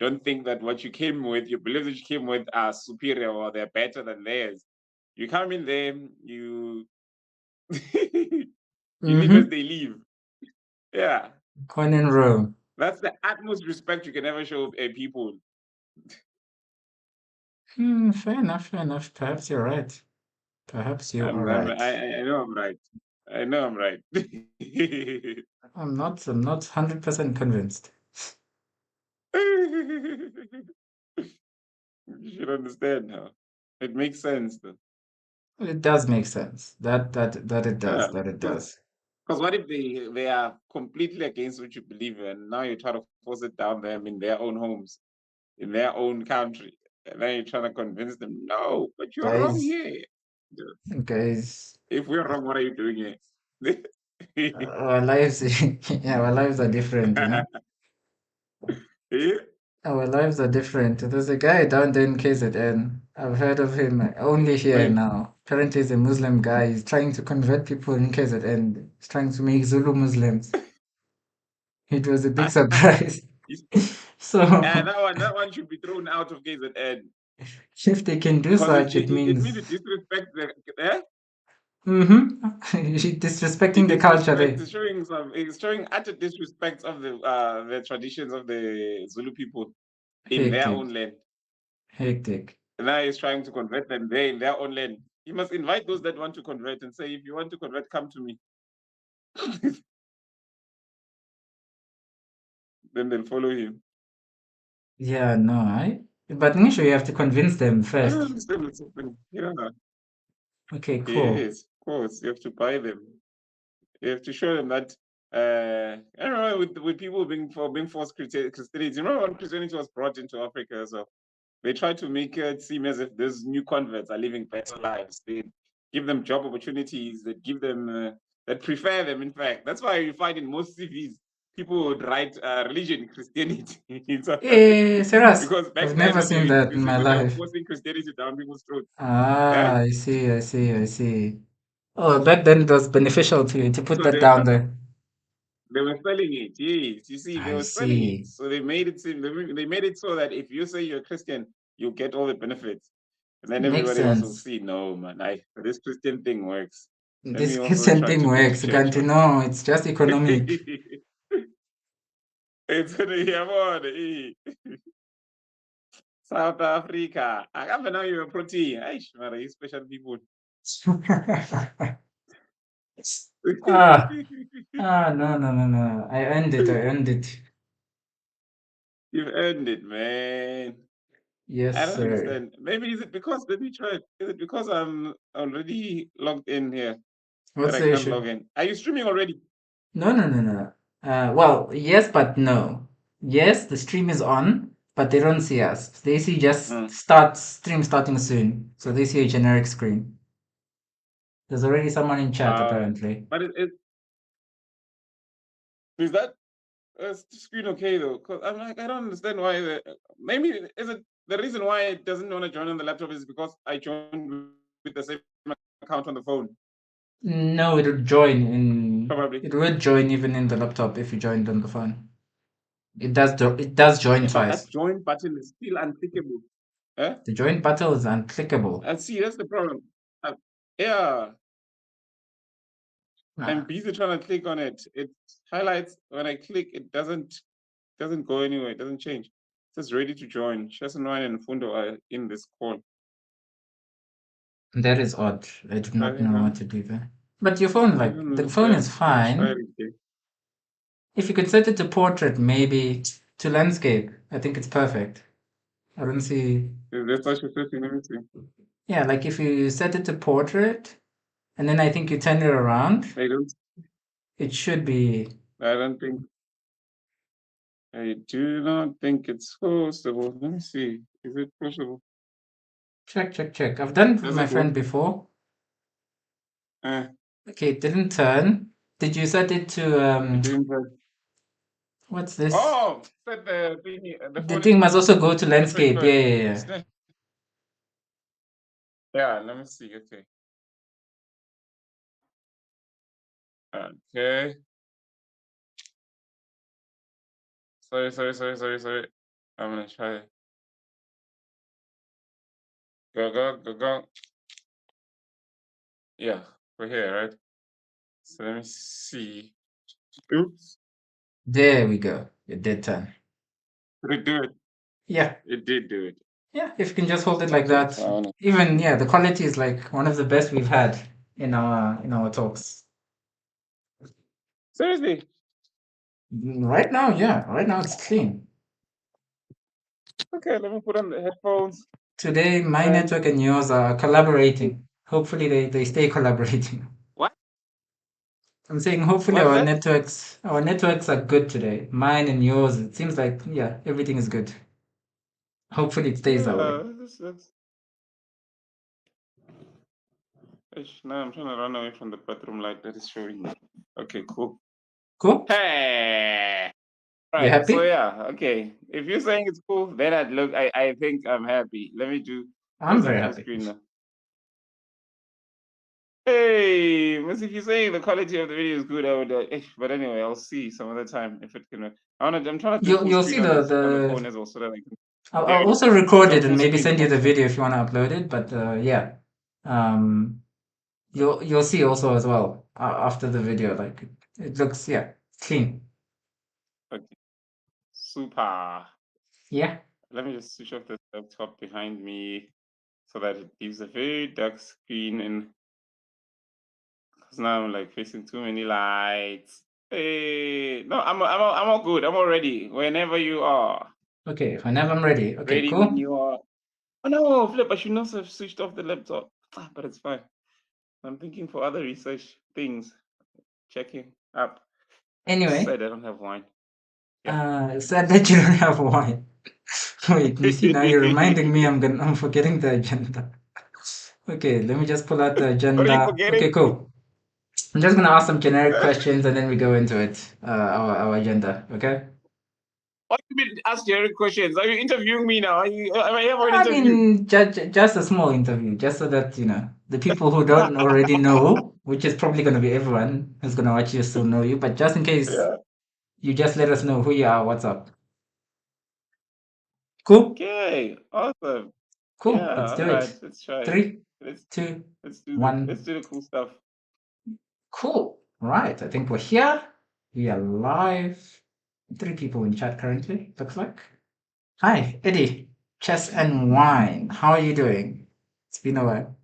don't think that what you came with, your beliefs that you came with are superior or they're better than theirs. You come in there, you you leave as Mm-hmm. they leave. Yeah. Coin in row. That's the utmost respect you can ever show a people. Fair enough, fair enough. Perhaps you're right. Perhaps you are right. I know I'm right. I know I'm right. I'm not 100% convinced. You should understand now. It makes sense though. It does make sense. That it does. Yeah, That it because does. what if they are completely against what you believe in, and now you try to force it down them in their own homes, in their own country, and then you're trying to convince them, no, but you're wrong Guys, here. guys, If we're wrong, what are you doing here? our lives, yeah, our lives are different, you know. Yeah? Our lives are different. There's a guy down there in KZN. I've heard of him only here Wait, now. Apparently, he's a Muslim guy. He's trying to convert people in KZN. He's trying to make Zulu Muslims. It was a big surprise. So, that one should be thrown out of KZN if they can do because such, it it means it means disrespect the eh? disrespecting It the culture disrespects. there. It's showing utter disrespect of the traditions of the Zulu people in their Hectic, own land. hectic. And now he's trying to convert them there in their own land. He must invite those that want to convert and say, if you want to convert, come to me. Then they'll follow him. Yeah, no, but initially you have to convince them I don't first. understand what's happening. Yeah. Okay, cool. Yes, of course. You have to buy them. You have to show them that I don't know with people being forced Christianity. Remember when Christianity was brought into Africa? So they try to make it seem as if these new converts are living better lives. They give them job opportunities. That give them that prefer them. In fact, that's why you find in most CVs people would write religion Christianity in South Africa Serious? because I've back then never when seen they that in introduced it, my when they were life. forcing Christianity down people's throats, Ah, yeah. I see, I see, I see. Oh, back then it was beneficial to you to put So that down there. they were selling it. Yes, you see, they I were selling it. see. So they made it seem they made it so that if you say you're a Christian, you get all the benefits. And then Makes everybody else will sense. see, no, man, this Christian thing works. Let This me also Christian try thing to go to works. church. Can't you know? It's just economic. It's gonna be about South Africa. I can't know you're a protein. Aish, man, you special people. Ah, no, no, no, no. I earned it. I earned it. You've earned it, man. Yes, I don't sir. understand. Maybe is it because let me try it. Is it because I'm already logged in here that What's I the can't issue? log in? Are you streaming already? No, no, no, no. Well, yes, but no. Yes, the stream is on, but they don't see us. They see just Mm. start stream starting soon. So they see a generic screen. There's already someone in chat Uh, apparently. but is that screen okay though? Because I'm like I don't understand why. Maybe is it the reason why it doesn't want to join on the laptop is because I joined with the same account on the phone. No, it would join in. Probably. It would join even in the laptop if you joined on the phone. It does join Yeah, but that twice. join button is still unclickable. Eh? The join button is unclickable. And see, that's the problem. Uh, yeah, I'm Ah, busy trying to click on it. It highlights when I click, it doesn't go anywhere. It doesn't change. It says ready to join. Shasanwine and Fundo are in this call. that is odd. I do I not know what don't, to do there. But your phone, I like don't the phone is understand. Let me try fine. it again. If you could set it to portrait, maybe to landscape, I think it's perfect. I don't see. That's what you're setting. Let me see. Yeah, like if you set it to portrait and then I think you turn it around, I don't. it should be. I don't think. I do not think it's possible. Let me see. Is it possible? Check, check, check. I've done it with Does my it work? friend before. Uh, Okay, it didn't turn. Did you set it to it didn't. what's this? Oh, set the thingy. The The phone thing must also go to portrait landscape. Yeah, first. yeah, yeah. It's not. Yeah. Let me see. Okay. Okay. Sorry. I'm gonna try. Go, go, go, go. Yeah, we're here, right? So let me see. Oops. There we go. It did turn. Did it do it? Yeah. It did do it. Yeah, if you can just hold it like Okay, that. so I wanna. Even yeah, the quality is like one of the best we've had in our talks. Seriously. Right now, yeah. Right now it's clean. Okay, let me put on the headphones. Today my And network and yours are collaborating. Hopefully they stay collaborating. what? I'm saying hopefully What's that? our networks are good today. Mine and yours, it seems like yeah, everything is good. Hopefully it stays that way. That's. Now I'm trying to run away from the bathroom light that is showing me. Okay, cool. Cool? Hey. You Right. So happy? yeah. Okay. If you're saying it's cool, then I'd look. I think I'm happy. Let me do. I'm Where's the very full happy. screen now? Hey, Miss, if you're saying the quality of the video is good, I would. But anyway, I'll see some other time if it can. I'm trying to do full You'll see screen on the this on the the phone as well, so that I can. I'll There it also is. It's record on it and full maybe screen send now. you the video if you want to upload it. But yeah, um, you'll see also as well after the video. Like it looks yeah clean. Okay. Super. Yeah. Let me just switch off the laptop behind me so that it gives a very dark screen, and because now I'm like facing too many lights. Hey, no, I'm all good. I'm all ready. Whenever you are. Okay. Whenever I'm ready. Okay. Ready when Cool. you are. Oh no, Flip, I should not have switched off the laptop. But it's fine. I'm thinking for other research things. Checking up. Anyway, Said I don't have wine. Yeah. said that you don't have wine. Wait, you see now you're reminding me. I'm forgetting the agenda. Okay, let me just pull out the What are you agenda. forgetting? Okay, cool. I'm just gonna ask some generic questions and then we go into it. Our agenda. Okay. What do you mean ask generic questions? Are you interviewing me now? Am I here for an I interview? mean, just a small interview, just so that, you know, the people who don't already know, which is probably going to be everyone who's going to watch you still know you, but just in case, Yeah. you just let us know who you are, what's up. Cool? Okay. Awesome. Cool. Yeah. Let's All do right. it. Let's try it. Three, Let's two, let's one. do the cool stuff. Cool. Right. I think we're here. We are live. Three people in chat currently, looks like. Hi, Eddie. Chess and wine. How are you doing? It's been a while.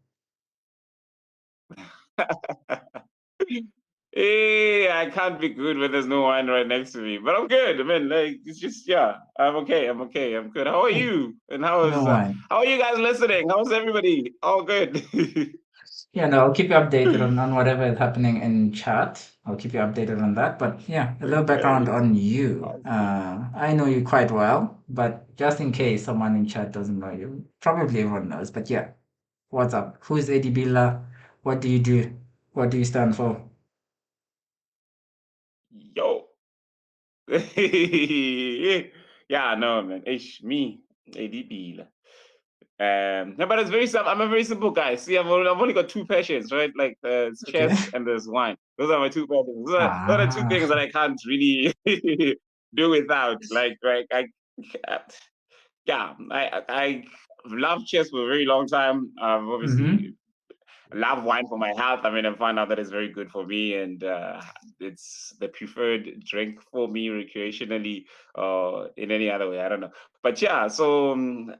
Hey, I can't be good when there's no wine right next to me, but I'm good. I mean, like it's just yeah, I'm okay. I'm okay. I'm good. How are Hey, you? And no wine. how are you guys listening? How's everybody? All good. Yeah, no, I'll keep you updated on whatever is happening in chat. I'll keep you updated on that. But yeah, a little background Okay. on you. Awesome. I know you quite well, but just in case someone in chat doesn't know you, probably everyone knows. But yeah, what's up? Who is Eddie Bhila? What do you do? What do you stand for? Yo. Yeah, no, man. It's me, Eddie Bhila. No, but it's very simple. I'm a very simple guy. See, I've only got two passions, right? Like it's Okay. chess and there's wine. Those are my two passions. Those are two Ah. things that I can't really do without. Like yeah, I love chess for a very long time. I've Mm-hmm. obviously love wine for my health. I mean, I found out that it's very good for me, and it's the preferred drink for me recreationally or in any other way. I don't know, but yeah. So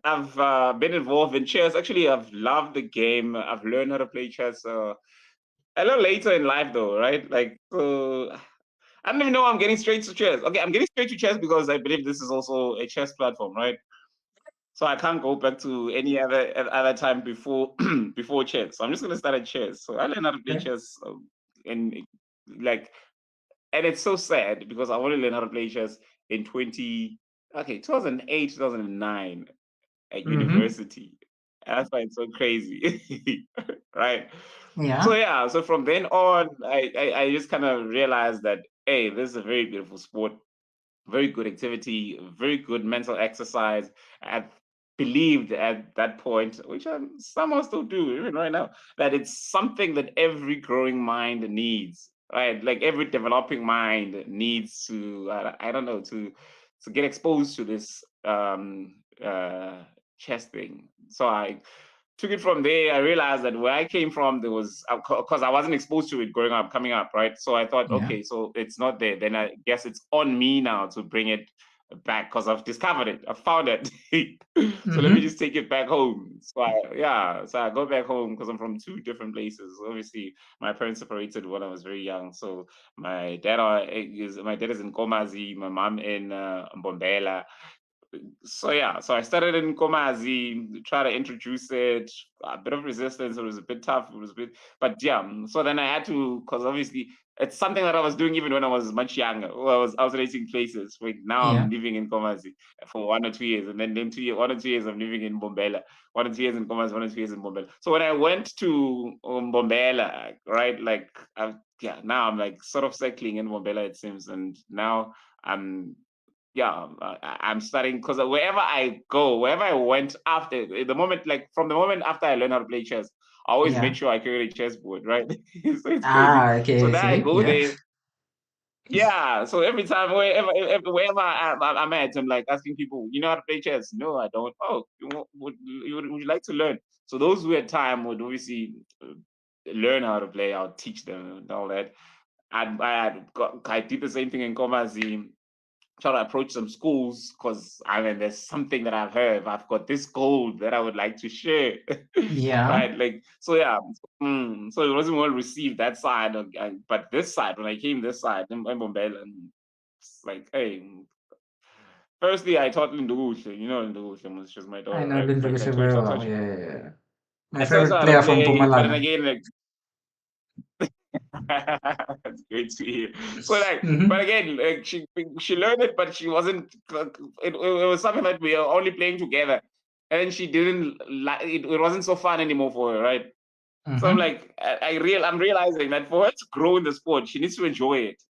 I've been involved in chess. Actually, I've loved the game. I've learned how to play chess a little later in life, though, right? Like so. I don't even know I'm getting straight to chess. Okay, I'm getting straight to chess because I believe this is also a chess platform, right? So I can't go back to any other time before before chess. So I'm just gonna start at chess. So I learned how to play Okay. chess, and like, and it's so sad because I only learned how to play chess in 2008, 2009 at Mm-hmm. university. And that's why it's so crazy, right? So Yeah. yeah, so from then on, I just kind of realized that hey, this is a very beautiful sport, very good activity, very good mental exercise. I believed at that point, which I somehow still do, even right now, that it's something that every growing mind needs, right? Like every developing mind needs to, I don't know, to get exposed to this um, chess thing. So I took it from there. I realized that where I came from, there was because I wasn't exposed to it growing up, coming up, right? So I thought, Yeah. okay, so it's not there. Then I guess it's on me now to bring it back because I've discovered it. I found it. So let me Mm-hmm. just take it back home. So I go back home because I'm from two different places. Obviously, my parents separated when I was very young. So my dad is in Komazi, my mom in Mbombela. So yeah, so I started in Komazi, try to introduce it, a bit of resistance. It was a bit tough. It was a bit, but yeah. So then I had to, because obviously it's something that I was doing even when I was much younger. Well, I was alternating places. Wait, now Yeah. I'm living in Komazi for 1 or 2 years, and then 2 years, 1 or 2 years I'm living in Bombela. 1 or 2 years in Komazi, 1 or 2 years in Bombela. So when I went to Bombela, right, like yeah, now I'm like sort of settling in Bombela, it seems, and now I'm yeah, I'm starting because wherever I go, wherever I went after the moment, like from the moment after I learned how to play chess, I always Yeah. make sure I carry a chessboard, right? So it's crazy. Ah, So okay. now I See? go Yeah. there. Yeah. So every time, wherever I'm at, I'm like asking people, you know how to play chess? No, I don't. Oh, would you like to learn? So those who had time would obviously learn how to play. I'll teach them and all that. I did the same thing in Komazi, try to approach some schools because I mean, there's something that I've heard. I've got this gold that I would like to share, Yeah. right? Like, so yeah, so it wasn't well received that side, but this side, when I came this side in Bombay, and it's like, hey, firstly, I taught Linduguhle, you know, Linduguhle was just my I daughter, know right? Like, Lindagisha very well. taught Yeah, yeah, yeah. My I taught her favorite how to player from play, but then Pumalanga. again, like, that's great to hear. So like, but Mm-hmm. again, like she learned it, but she wasn't. It was something that we are only playing together, and she didn't like it. It wasn't so fun anymore for her, right? So I'm Mm-hmm. like, I'm realizing that for her to grow in the sport, she needs to enjoy it,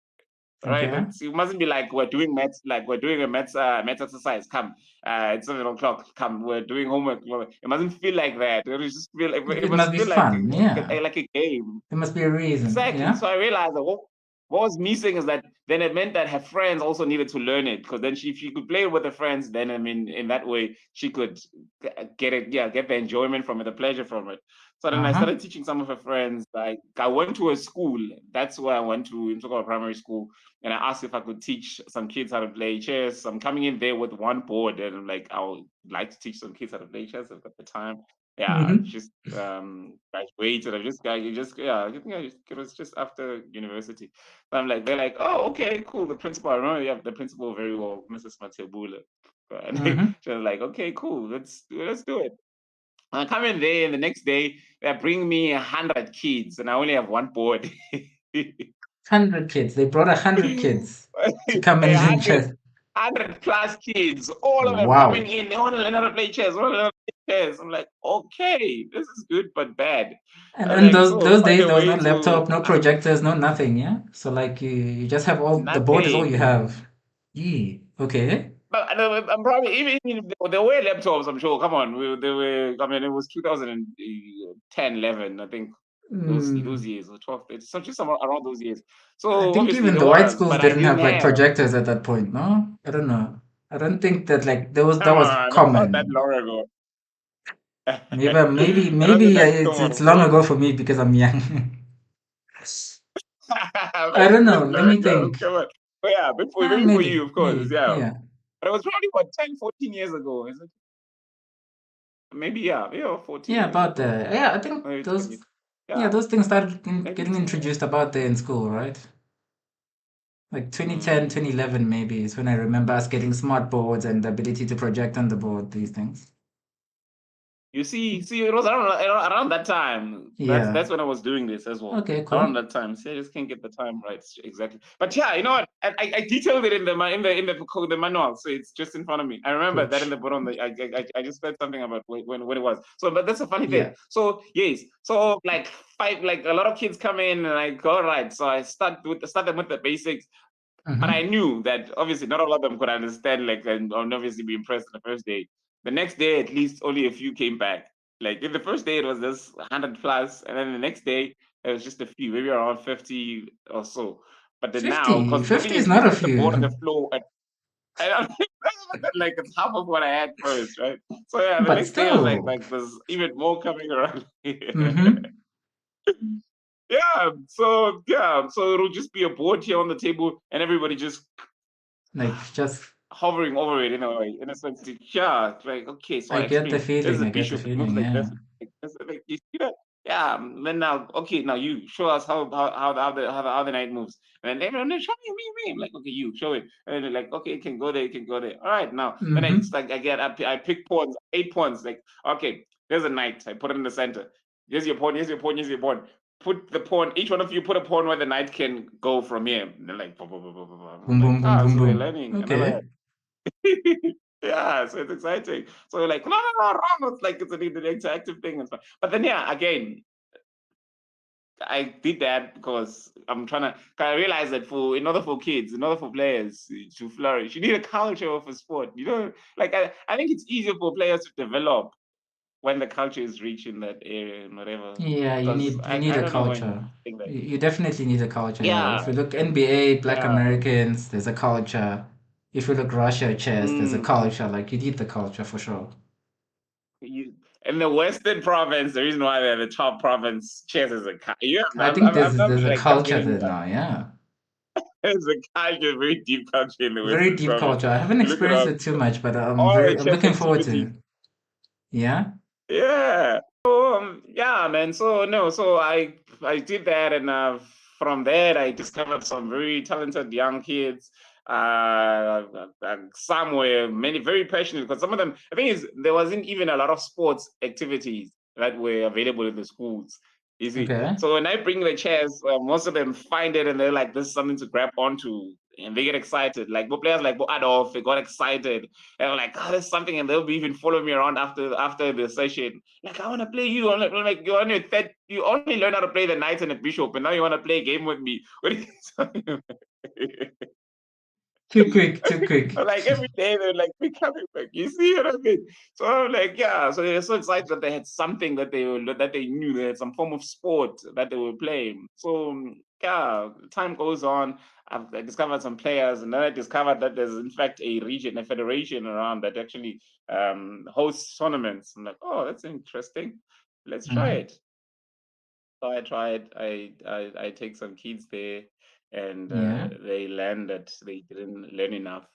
right? Okay. It mustn't be like we're doing maths, like we're doing a maths exercise. Come, it's 7 o'clock. Come, we're doing homework. It mustn't feel like that. It just feel like it It must must be feel like fun. Yeah. like a game. There must be a reason. Exactly. Yeah. So I realized that what was missing is that then it meant that her friends also needed to learn it because then if she could play with her friends, then I mean, in that way she could get it, yeah, get the enjoyment from it, the pleasure from it. So then I Uh-huh. started teaching some of her friends. Like I went to a school. That's where I went to in Tokyo Primary School, and I asked if I could teach some kids how to play chess. I'm coming in there with one board, and I'm like, I would like to teach some kids how to play chess. I've got the time. Yeah, I've Mm-hmm. just graduated. I think it was just after university. So I'm like, they're like, oh, okay, cool. The principal, I remember, yeah, the principal very well, Mrs. Matebula. And Mm-hmm. she was like, okay, cool, let's do it. I come in there, and the next day they bring me 100 kids, and I only have one board. 100 kids. They brought 100 kids to come A and learn hundred chess. 100 plus kids, all of them coming Wow. in. They want to learn how to play chess. Want to learn how to play chess. I'm like, okay, this is good but bad. And I'm in like, those so those find days, a there was no way to laptop, no projectors, no nothing. Yeah. So like you just have all the board is all you nothing. have. Yeah. Okay. But I'm probably even if there were laptops. I'm sure. Come on, they were. I mean, it was 2010, 11. I think those Mm, years or 12. It's just around those years. I So think obviously even there the white was, schools but I didn't didn't have like have. projectors at that point. No, I don't know. I don't think that like that Come was on, that's not that common. long ago. I don't think Maybe that's it's common, long bro. ago for me because I'm young. I Maybe don't know. that's Let long me ago. think. Come on. But yeah, maybe for you, of course, Maybe. yeah. Yeah. But it was probably what 10, 14 years ago, is it? Maybe yeah, 14 Yeah, years about ago. yeah, I think Maybe 10 those years. yeah, Yeah, those things started maybe getting 10 years. introduced about there in school, right? Like 2010, Mm. 2011 maybe is when I remember us getting smart boards and the ability to project on the board, these things. You see, it was around that time. That's Yeah. when I was doing this as well. Okay, Around cool. that time. See, I just can't get the time right exactly. But yeah, you know what? I detailed it in the manual, so it's just in front of me. I remember Cool. that in the bottom. I just said something about when it was. So, but that's a funny thing. Yeah. So yes, so like a lot of kids come in, and I go, all right. So I start them with the basics. But I Mm-hmm. knew that obviously not all of them could understand, like, and obviously be impressed the first day. The next day, at least only a few came back. Like in the first day, it was this 100 plus, and then the next day, it was just a few, maybe around 50 or so. But then now, 50. because the thing 50 is is, we not a put the board on the few. floor, and like it's half of what I had first, right? So yeah, the But next day I'm still. like there's even more coming around. Mm-hmm. So it'll just be a board here on the table, and everybody just Like just hovering over it in a way, in a sense. Yeah, it's like okay, so I I get the explain. There's feeling. a I get the bishop. It moves feeling. like Yeah. this. Like you see that? Yeah. Then now, okay, now you show us how the night moves. And then everyone show me. I'm like, okay, you show it. And they're like, okay, it can go there. It can go there. All right, now. Then I Mm-hmm. just like I pick pawns, 8 pawns. Like, okay, there's a knight. I put it in the center. Here's your pawn. Here's your pawn. Here's your pawn. Put the pawn. Each one of you put a pawn where the knight can go from here. And they're like, I'm Boom, like, boom, boom, boom, so they're boom. learning. And I'm like, Okay. yeah, so it's exciting. So we're like, no, wrong. It's like it's an interactive thing and stuff. But then yeah, again, I did that because I'm trying to. I realize that in order for kids, in order for players to flourish, you need a culture of a sport. You know, like I think it's easier for players to develop when the culture is rich in that area and whatever. Yeah, Because you need I a don't know when culture. think that. You definitely need a culture. Yeah. Yeah, If you look NBA, Black yeah. Americans, there's a culture. If you look Russia chess, there's a Mm. culture. Like you need the culture for sure. You, in the Western province, the reason why they're the top province, chess is a yeah. I think I'm not there's a like I'm culture getting there now. Yeah. there's a culture, very deep culture in the Very Western deep province. culture. I haven't You look experienced around, it too much, but all the I'm chess looking forward activities. to. Yeah. Yeah. So yeah, man. So no, so I did that, and from there I discovered some very talented young kids. Some were many very passionate because some of them. The thing is, there wasn't even a lot of sports activities that were available in the schools. You see, Okay. so when I bring the chairs, most of them find it and they're like, "This is something to grab onto," and they get excited. Like players like Adolf, they got excited. And I'm like, oh, there's something, and they'll be even follow me around after the session. Like, I want to play you. I'm like you only learn how to play the knight and the bishop, and now you want to play a game with me. What are you talking about? Too quick, too quick. Like every day they're like, we coming back. You see what I mean? So I'm like, yeah. So they're so excited that they had something that they knew, they had some form of sport that they were playing. So yeah, time goes on. I discovered some players, and then I discovered that there's in fact a region, a federation around that actually hosts tournaments. I'm like, oh, that's interesting. Let's try Hmm. it. So I tried. I take some kids there, and Yeah. they learned that they didn't learn enough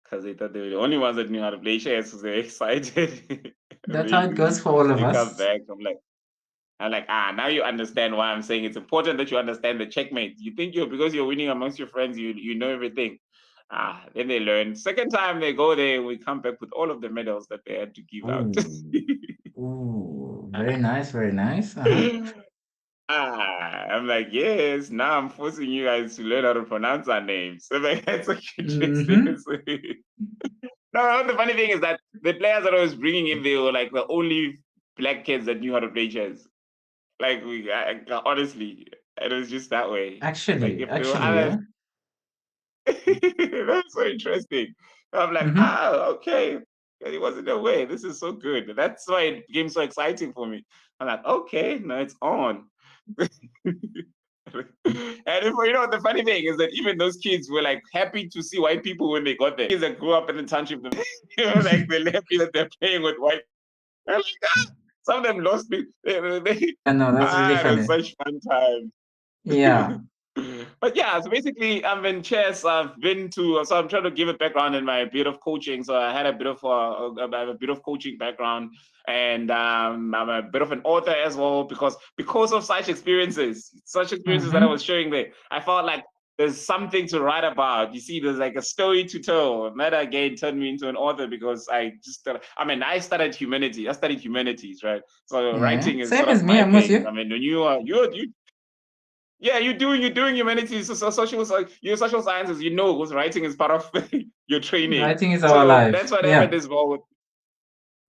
because they thought they were the only ones that knew how to play chess. So they're excited. That's how it goes for all of They come us. back. I'm like, now you understand why I'm saying it's important that you understand the checkmate. You think because you're winning amongst your friends, you know everything. Then they learn. Second time they go there, we come back with all of the medals that they had to give out. Ooh. Ooh. Very nice, very nice. Uh-huh. I'm like, yes, now I'm forcing you guys to learn how to pronounce our names. So like, that's like interesting. Mm-hmm. No, the funny thing is that the players that I was bringing in, they were like the only black kids that knew how to play chess. Like, honestly, it was just that way. Like, if there were Yeah. others, that's so interesting. I'm like, Mm-hmm. okay. It wasn't no way. This is so good. That's why it became so exciting for me. I'm like, okay, now it's on. And the funny thing is that even those kids were like happy to see white people when they got there. Kids that grew up in the township, like they're happy that they're playing with white. I'm like, some of them lost me. I know, that's really It was funny. such fun times. Yeah. But yeah, so basically, I'm in chess. So I'm trying to give a background in my bit of coaching. So I had a bit of I have a bit of coaching background, and I'm a bit of an author as well because of such experiences that I Mm-hmm. was sharing there. I felt like there's something to write about. You see, there's like a story to tell. And that again turned me into an author because I studied humanity. I studied humanities, right? So Yeah. writing is Same sort as of me, my I'm with thing. you. I mean, when you yeah, you're doing humanities, so your social sciences. Because writing is part of your training. Writing is our So that's life. what happened Yeah. as well.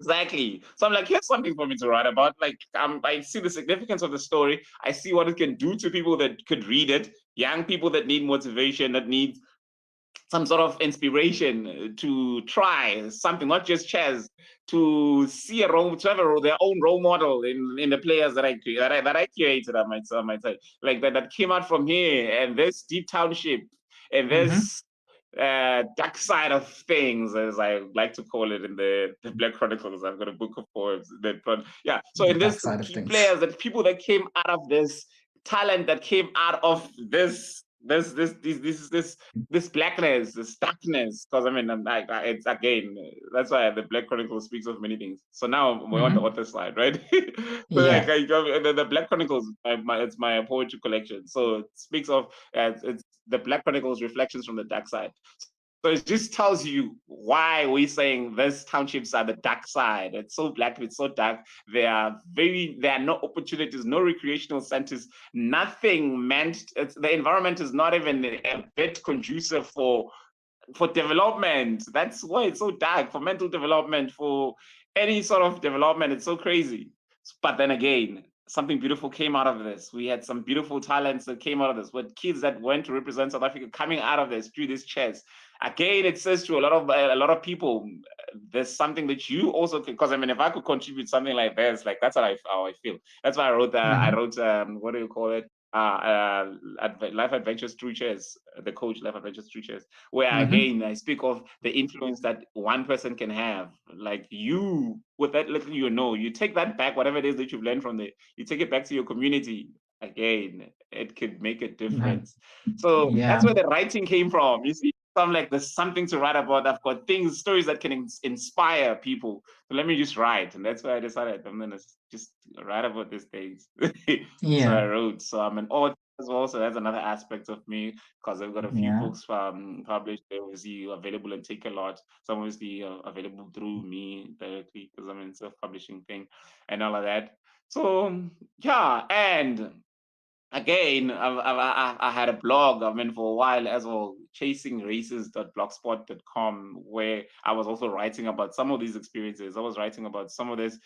Exactly. So I'm like, here's something for me to write about. Like, I see the significance of the story. I see what it can do to people that could read it. Young people that need motivation, that need some sort of inspiration to try something, not just chess, to see to have their own role model in the players that I created. I might say, like that came out from here and this deep township and Mm-hmm. this. dark side of things, as I like to call it in the Black Chronicles. I've got a book of poems that, yeah. So The in dark this, side of key things. players, that people that came out of this, talent that came out of this blackness, this darkness. Because I mean, it's again, that's why the Black Chronicles speaks of many things. So now we want the author side, right? So like Yeah. the Black Chronicles, it's my poetry collection. So it speaks of it's the Black Chronicles reflections from the dark side. So it just tells you why we're saying these townships are the dark side. It's so black, it's so dark. There are no opportunities, no recreational centers, nothing meant. The environment is not even a bit conducive for development. That's why it's so dark, for mental development, for any sort of development. It's so crazy. But then again, something beautiful came out of this. We had some beautiful talents that came out of this, with kids that went to represent South Africa coming out of this through this chess. Again, it says to a lot of people, there's something that you also can. Because I mean, if I could contribute something like this, like that's how I feel. That's why I wrote. What do you call it? Life Adventures Through Chess, the coach Life Adventures Through Chess, where again I speak of the influence that one person can have. Like you, with that little you take that back, whatever it is that you've learned from there, you take it back to your community. Again, it could make a difference. So that's Yeah. where the writing came from. You see, I'm like, there's something to write about. I've got stories that can inspire people. So let me just write. And that's why I decided I'm going to just write about these things. So I Yeah. wrote. So I'm an author as well. So that's another aspect of me, because I've got a few Yeah. books published. They're obviously available and Take a Lot. Some obviously available through me directly, because I'm in self-publishing thing and all of that. So yeah, and again, I had a blog, I mean, for a while as well, chasingraces.blogspot.com, where I was also writing about some of these experiences. I was writing about some of this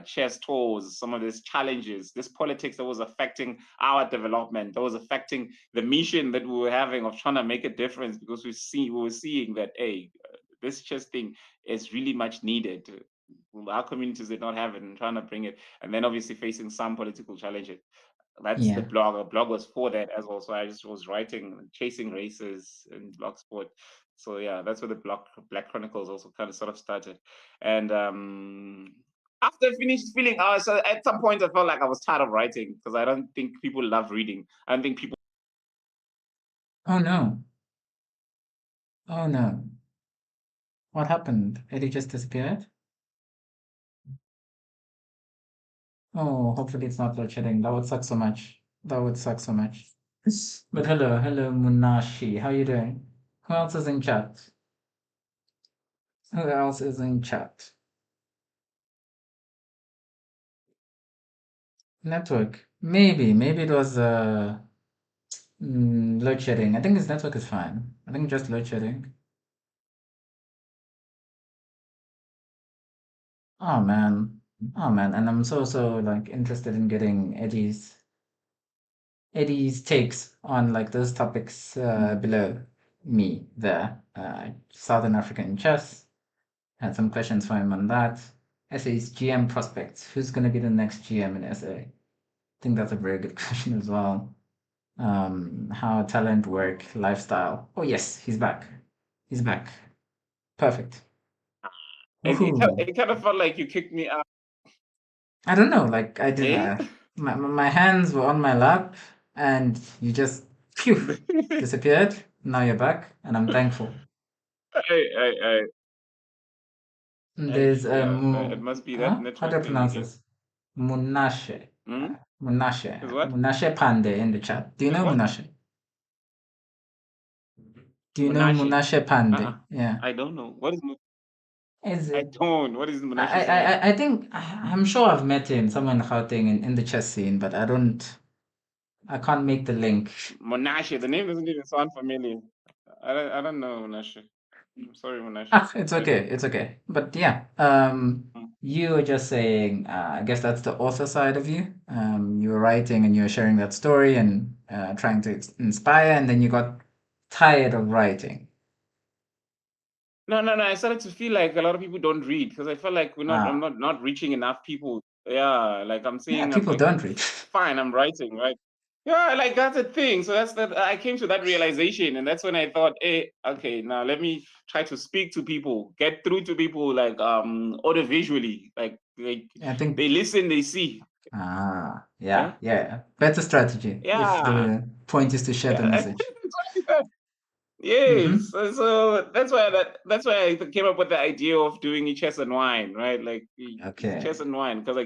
chess tours, some of these challenges, this politics that was affecting our development, that was affecting the mission that we were having of trying to make a difference, because we were seeing that, hey, this chess thing is really much needed. Our communities did not have it, and trying to bring it, and then obviously facing some political challenges. That's the Yeah. blog. The blog was for that as well. So I just was writing, chasing races in Blogspot. So yeah, that's where the Black Chronicles also kind of sort of started. And after I finished feeling, so at some point I felt like I was tired of writing, because I don't think people love reading. I don't think people. Oh no. Oh no. What happened? Eddie just disappeared? Oh, hopefully it's not load shedding. That would suck so much. That would suck so much. But hello, Munashi. How you doing? Who else is in chat? Who else is in chat? Network. Maybe it was load shedding. I think his network is fine. I think just load shedding. Oh man. Oh man. And I'm so like interested in getting Eddie's takes on like those topics below me there. Southern African chess. Had some questions for him on that. SA's GM prospects. Who's going to be the next GM in SA? I think that's a very good question as well. How talent, work, lifestyle. Oh yes, he's back. He's back. Perfect. Woohoo. It kind of felt like you kicked me out, I don't know. Like I did. eh? My hands were on my lap, and you just phew disappeared. Now you're back, and I'm thankful. I, There's it must be that how do I network thing pronounce again. this? Munashe. Hmm? Is what? Munashe Pande in the chat. Do you Is know what? Munashe? Do you know Monashi. Munashe Uh-uh. Pande? Yeah. I don't know. Is I it? don't. What is Monashi saying? I think I'm sure I've met him somewhere in Gauteng in the chess scene, but I can't make the link. Monashi. The name doesn't even sound familiar. I don't know Monashi. I'm sorry, Monashi. Ah, it's I okay, don't. it's okay. But yeah, Mm. you were just saying, I guess that's the author side of you. You were writing and you were sharing that story and trying to inspire, and then you got tired of writing. No, no, no. I started to feel like a lot of people don't read, because I felt like I'm Ah, not reaching enough people. Yeah, like I'm yeah, saying, I'm people like, don't read. fine, I'm writing, right? Yeah, like that's the thing. So that's that I came to that realization, and that's when I thought, hey, okay, now let me try to speak to people, get through to people like audio visually, like I think. they listen, they see. Yeah, Yeah, yeah. Better strategy if yeah, the point is to share the yeah. message. That's what I thought. Yes, Mm-hmm. so that's why I came up with the idea of doing chess and wine, right? Like chess Okay. and wine, because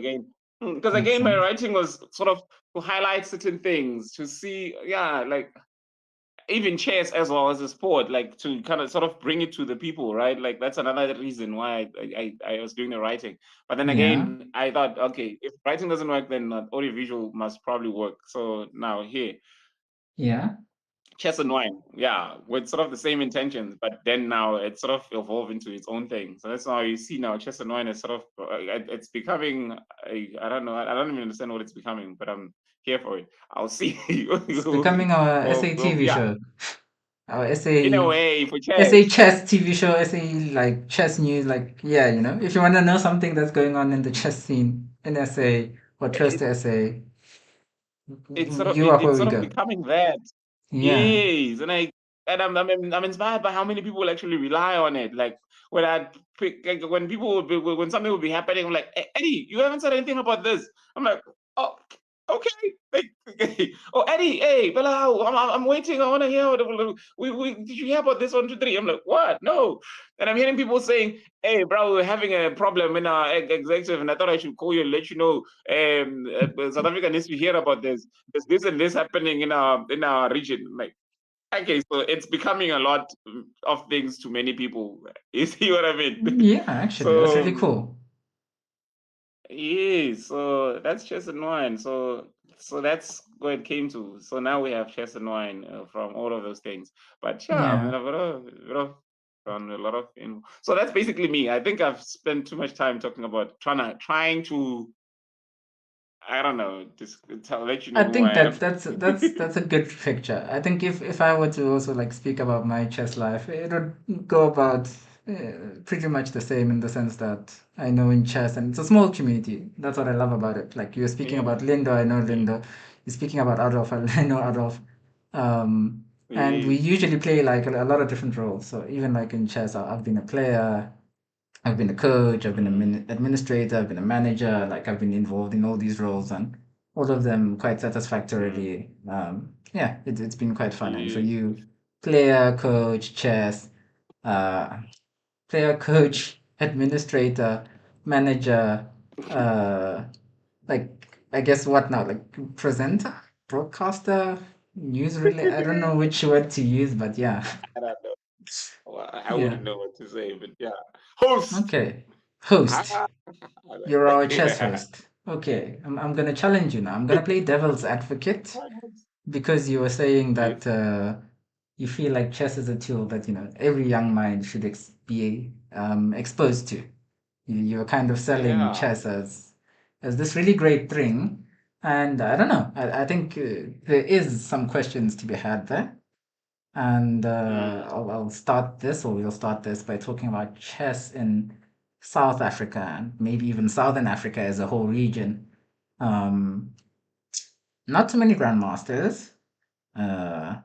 Makes my sense. writing was sort of to highlight certain things, to see, yeah, like even chess as well as a sport, like to kind of sort of bring it to the people, right? Like that's another reason why I was doing the writing. But then Yeah, again, I thought, okay, if writing doesn't work, then audiovisual must probably work. So now here, yeah, chess and wine, yeah, with sort of the same intentions, but then now it's sort of evolved into its own thing. So that's how you see now chess and wine is sort of it's becoming I don't know, I don't even understand what it's becoming, but I'm here for it. I'll see. it's becoming our SA TV Yeah, show. Our in a SA way for SA chess. chess TV show, SA like chess news, like yeah, if you want to know something that's going on in the chess scene in SA or close It, to SA, you are where it's we sort of go. becoming that. Yeah. Yes, I'm inspired by how many people actually rely on it. Like when when people would be, when something would be happening, I'm like, Eddie, you haven't said anything about this. I'm like, oh, okay. Like, oh, Eddie, hey, Bella, I'm waiting. I want to hear. Did you hear about this 1, 2, 3? I'm like, what? No. And I'm hearing people saying, hey, bro, we're having a problem in our executive, and I thought I should call you and let you know. South Africa needs to hear about this. There's this and this happening in our region. Like, okay, so it's becoming a lot of things to many people. You see what I mean? Yeah, actually, that's really So cool. yeah, so that's chess and wine. So that's where it came to. So now we have chess and wine from all of those things. But yeah, I Yeah. mean, I've done a lot of so that's basically me. I think I've spent too much time talking about trying to I don't know, just let you I know who think I that's am. that's a good picture. I think if I were to also like speak about my chess life, it would go about pretty much the same in the sense that I know in chess and it's a small community. That's what I love about it. Like you're speaking Yeah, about Lindo, I know yeah, Lindo. You're speaking about Adolf, I know Adolf. And we yes, usually play like a lot of different roles. So even like in chess, I've been a player, I've been a coach, I've been an mm, administrator, I've been a manager. Like I've been involved in all these roles, and all of them quite mm, satisfactorily. Yeah, it's been quite fun. And for yes. you, player, coach, chess, uh, player, coach, administrator, manager, uh, like I guess what now? Like presenter, broadcaster, news relay. I don't know which word to use, but yeah, I don't know. Well, I yeah. wouldn't know what to say, but yeah, host. Okay, Ah, host. You're our chess yeah. host. Okay, I'm gonna challenge you now. I'm gonna play devil's advocate because you were saying Yes. that you feel like chess is a tool that every young mind should be exposed to. You're kind of selling Yeah. chess as this really great thing, and I don't know. I think there is some questions to be had there, and Mm, I'll start this, or we'll start this by talking about chess in South Africa and maybe even Southern Africa as a whole region. Um, Not too many grandmasters. Uh,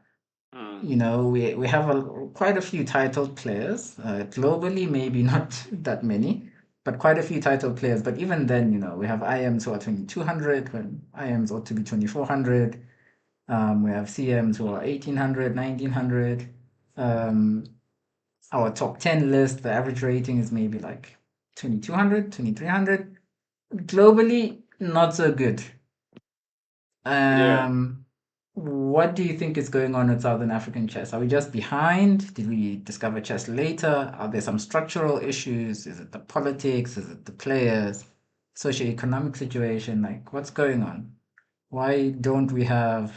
mm, we have quite a few titled players. Globally, maybe not that many, but quite a few titled players. But even then, we have IMs who are 2200 when IMs ought to be 2400. We have CMs who are mm. 1800, 1900. Um, our top 10 list, the average rating is maybe like 2200, 2300. Globally, not so good. Yeah. Um, what do you think is going on with Southern African chess? Are we just behind? Did we discover chess later? Are there some structural issues? Is it the politics? Is it the players? Socioeconomic situation? Like, what's going on? Why don't we have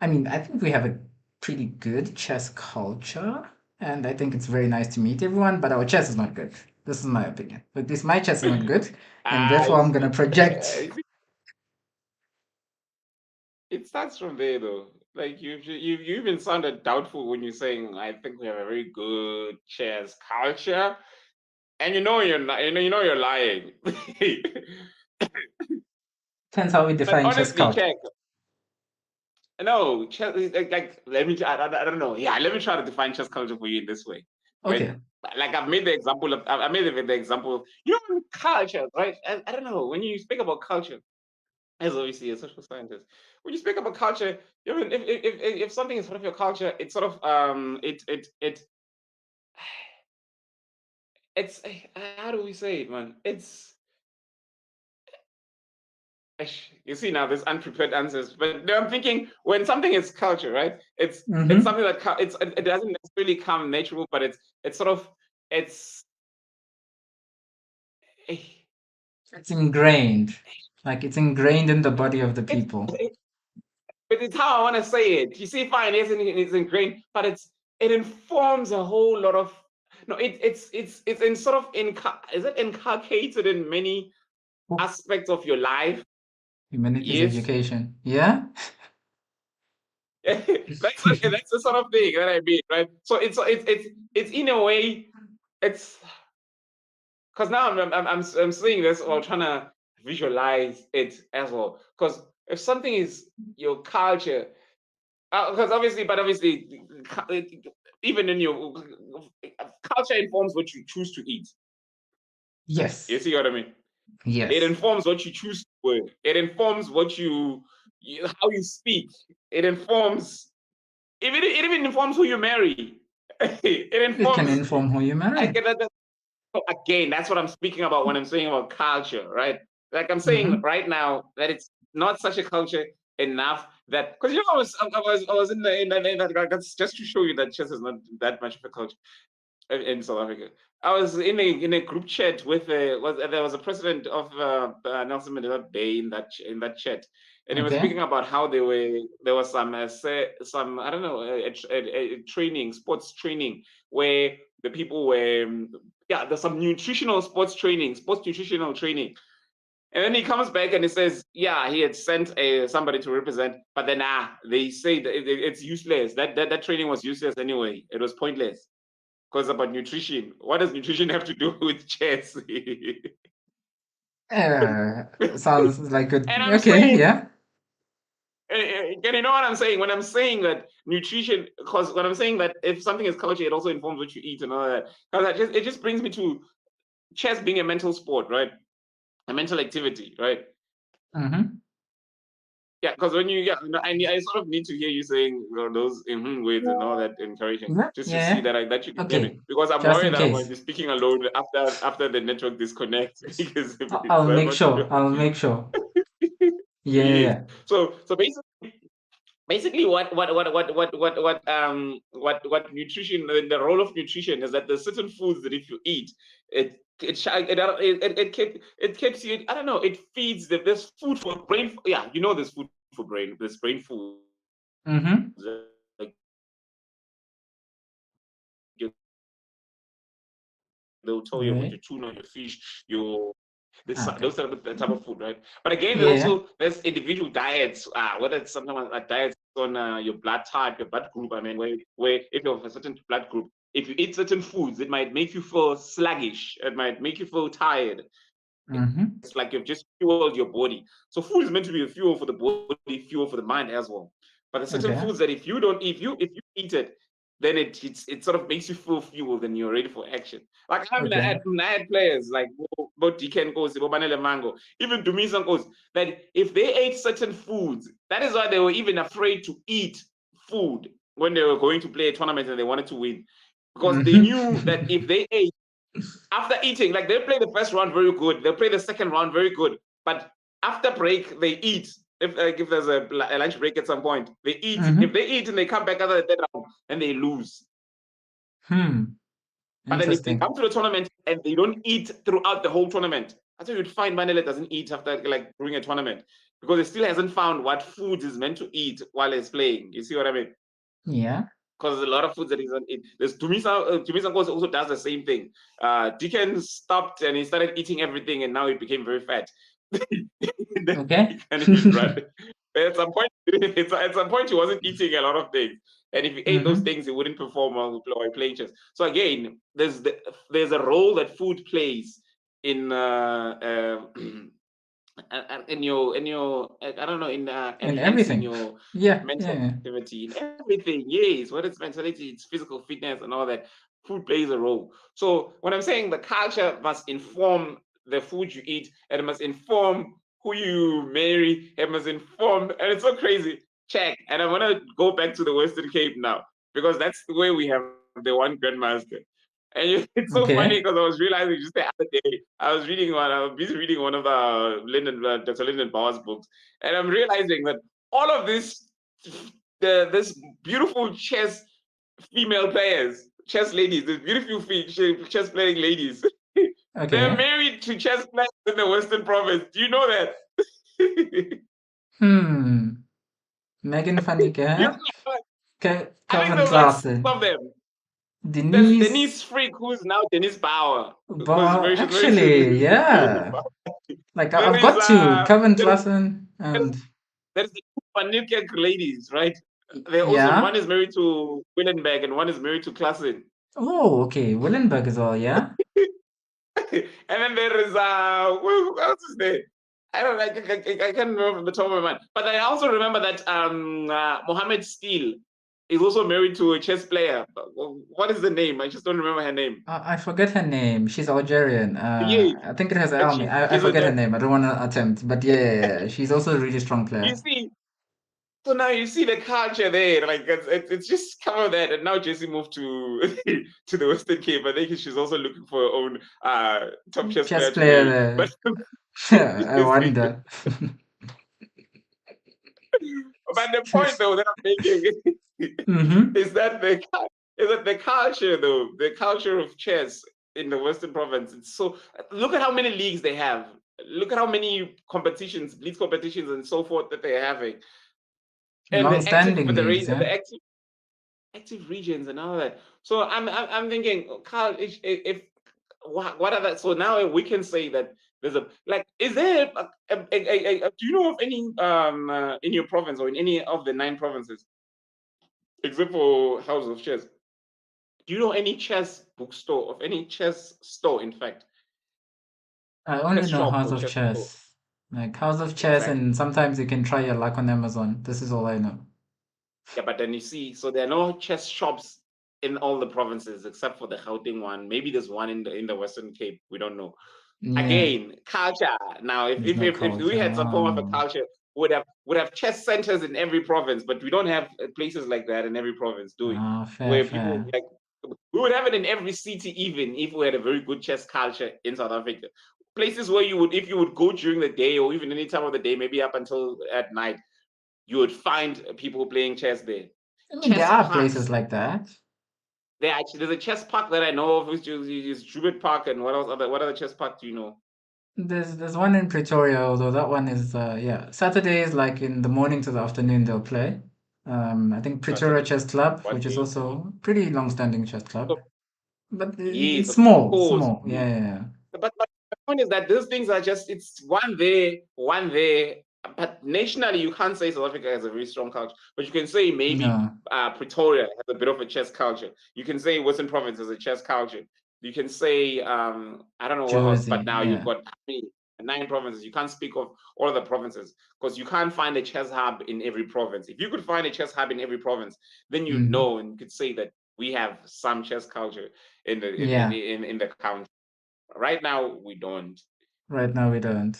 I mean, I think we have a pretty good chess culture, and I think it's very nice to meet everyone, but our chess is not good. This is my opinion. At least my chess is not good, and I therefore I'm gonna see. project. I see. It starts from there, though. Like you even sounded doubtful when you're saying, "I think we have a very good chess culture," and you know you're not. You know you're lying. Depends how we But define chess honestly, culture. check. no, chess, like let me. I don't know. Yeah, let me try to define chess culture for you in this way, right? Okay. Like I've made the example of. I made the example of culture, right? I don't know when you speak about culture, as obviously a social scientist, when you speak about culture, even if something is part of your culture, it's sort of it's how do we say it, man? You see now there's unprepared answers, but I'm thinking when something is culture, right? It's Mm-hmm. something that it doesn't necessarily come natural, but it's sort of it's eh, It's ingrained. Like it's ingrained in the body of the it's people. but it's how I want to say it. You see, fine, it's ingrained, but it informs a whole lot of no. It's in sort of is it inculcated in many Oh, aspects of your life? humanities Yes. education. Yeah? That's the sort of thing that I mean, right? So it's in a way it's because now I'm seeing this or trying to visualize it as well. Because if something is your culture, because obviously, even in your culture informs what you choose to eat. You Yes. see what I mean? It Yes. informs what you choose to wear. It informs what how you speak. It informs it even informs who you marry. It It can informs. inform who you I marry. get that. Again, that's what I'm speaking about when I'm saying about culture, right? Like I'm saying Mm-hmm. right now that it's not such a culture enough that because I was in that that's just to show you that chess is not that much of a culture in South Africa. I was in a group chat with there was a president of Nelson Mandela Bay in that chat, and he was Okay. speaking about how there was some I don't know a training sports training where the people were yeah there's some sports nutritional training. And then he comes back and he says, "Yeah, he had sent somebody to represent, but then they say that it's useless. That training was useless anyway. It was pointless." Because about nutrition. What does nutrition have to do with chess? And Sounds like good. I'm Okay, saying, yeah. and you know what I'm saying? When I'm saying that nutrition, because when I'm saying that if something is culture, it also informs what you eat and all that. Because it just brings me to chess being a mental sport, right? A mental activity, right? Mm-hmm. Yeah, because when I sort of need to hear you saying those words and all that encouraging, Yeah, just to see yeah. that you can hear me. Okay. Because I'm Just worried in that I'm going to case. be speaking alone after the network disconnects because I'll I'm make not sure. sure. I'll make sure. Yeah, yeah, Yes. yeah. So basically what nutrition the role of nutrition is that there's certain foods that if you eat it keeps you I don't know it feeds there's food for brain yeah there's food for brain there's brain foods Mm-hmm. like they'll tell you what Right. your tuna your fish your Okay. those are the type of food, right? But again, Yeah. there's individual diets, whether it's something like diets on your blood type, your blood group. I mean, where if you have a certain blood group, if you eat certain foods, it might make you feel sluggish. It might make you feel tired. Mm-hmm. It's like you've just fueled your body. So food is meant to be a fuel for the body, fuel for the mind as well. But there's certain Okay. foods that if you don't eat, if you eat it, then it sort of makes you feel fueled and you're ready for action. Like Okay. I had players like both DK goes, Bobanele Mango, even Dumisan goes, that if they ate certain foods, that is why they were even afraid to eat food when they were going to play a tournament and they wanted to win. Because they knew that Mm-hmm. if they ate after eating, like they'll play the first round very good, they'll play the second round very good, but after break they eat. If there's a lunch break at some point, they eat. If Mm-hmm. they eat and they come back after the third round, then they lose. Hmm. But then if they Interesting. come to the tournament and they don't eat throughout the whole tournament, that's why you'd find Manele doesn't eat after like during a tournament because he still hasn't found what food is meant to eat while he's playing. You see what I mean? Yeah. Because there's a lot of foods that he's not eat. There's Tumisa also does the same thing. Deacon stopped and he started eating everything, and now he became very fat. Then he Okay. can't even run. But at some point, at some point, he wasn't eating a lot of things, and if he ate those Mm-hmm. things, he wouldn't perform while playing chess. So again, there's a role that food plays in I don't know, in In enhancing everything. your Yeah, mental yeah. activity, in everything. Yes, what is mentality? It's physical fitness and all that. Food plays a role. So when I'm saying the culture must inform the food you eat, and it must inform who you marry, it must inform, and it's so crazy. Check. And I want to go back to the Western Cape now because that's the way we have the one grandmaster. And it's so funny because I Okay. was realizing just the other day, I was busy reading one of the Dr. Lyndon Bauer's books, and I'm realizing that all of this beautiful female players, chess ladies, the beautiful chess playing ladies, they're Okay. married to chess players in the Western Province. Do you know that? Hmm. Megan van der You Kerk, know, I think Kevin there was like six Klaassen, of them. There's Denise Denise Freak, who's now Denise Bauer, because Bar. she's married to Actually, Lyndon yeah. Bauer. Like There I've is got two, Kevin there is Klaassen there is and there's the two Van Niekerk ladies, right? They also one yeah. is married to Willenberg and one is married to Klassen. Oh, okay. Willenberg as well, yeah. And then there is who else is there? I don't like I can't remember from the top of my mind. But I also remember that Mohammed Steele is also married to a chess player. What is the name? I just don't remember her name. I forget her name. She's Algerian. Yes, I think it has but Elmi. I she's a forget her name. I don't want to attempt, but yeah, yeah, yeah. She's also a really strong you player. see. So now you see the culture there, like it's just come of that, and now Jessie moved to to the Western Cape. I think she's also looking for her own top chess Chess player to player marry. But there. I you see, wonder. but the point though that I'm making Mm-hmm. is that the culture though, the culture of chess in the Western Province. It's so look at how many leagues they have. Look at how many competitions, league competitions, and so forth that they're having, and the active Long-standing leagues, federation, yeah. the active regions and all that. So I'm thinking, Carl, if what are that? So now we can say that there's a like, is there do you know of any in your province or in any of the 9 provinces, except for House of Chess? Do you know any chess bookstore of any chess store? In fact, I only chess know shop House or of chess store? Chess. Like House of Chess, Exactly. and sometimes you can try your luck on Amazon. This is all I know. Yeah, but then you see, so there are no chess shops in all the provinces except for the Gauteng one. Maybe there's one in the Western Cape. We don't know. Yeah, Again, culture. Now, there's no if we culture. had some form of a culture, would have chess centers in every province, but we don't have places like that in every province, do we? Fair, Where people fair. like we would have it in every city, even if we had a very good chess culture in South Africa. Places where you would, if you would go during the day or even any time of the day, maybe up until at night, you would find people playing chess there. I mean, there Chess are places parks. like that. There's a chess park that I know of, which is Jubit Park, and what other chess park do you know? There's one in Pretoria, although that one is yeah, Saturdays like in the morning to the afternoon they'll play. I think Pretoria Saturday. Chess Club, What which is day? also pretty long-standing chess club, So, but yes, it's of small, course. small. Yeah, yeah, yeah. But the point is that those things are just it's one there, one there. But nationally, you can't say South Africa has a very strong culture, but you can say maybe No, Pretoria has a bit of a chess culture. You can say Western Province has a chess culture. You can say I don't know what else, but Josie. now you've Yeah. got 9 provinces. You can't speak of all of the provinces because you can't find a chess hub in every province. If you could find a chess hub in every province, then you'd Hmm. know and you could say that we have some chess culture Yeah. in the country. Right now, we don't. Right now we don't.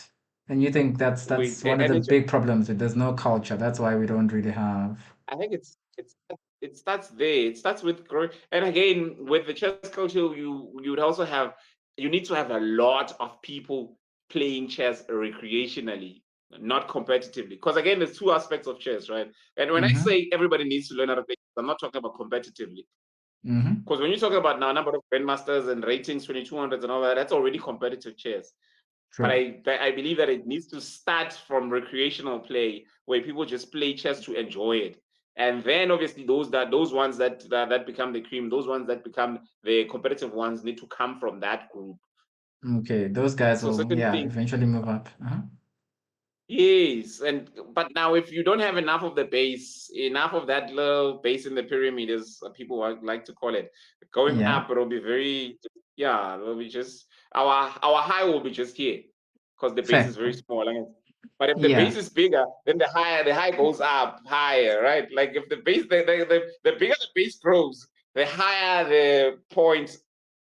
And you think that's one of And the it's big problems with there's no culture. That's why we don't really have. I think it starts there. It starts with growing, and again with the chess culture, you would also have you need to have a lot of people playing chess recreationally, not competitively. Because again, there's two aspects of chess, right? And when I Mm-hmm. say everybody needs to learn how to play, I'm not talking about competitively. Mm-hmm. Because when you talk about now number of grandmasters and ratings, 2200s and all that, that's already competitive chess. But True. I believe that it needs to start from recreational play where people just play chess to enjoy it. And then obviously those ones that become the cream, those ones that become the competitive ones need to come from that group. Okay, those guys So will, certain yeah, things, eventually move up. Uh-huh. yes. And but now if you don't have enough of the base, enough of that little base in the pyramid, as people like to call it, going Yeah. up, it'll be very, yeah, it'll be just our high will be just here. because the base is Fair. very small. But if the Yeah. base is bigger, then the high goes up higher, right? Like if the base, the bigger the base grows, the higher the point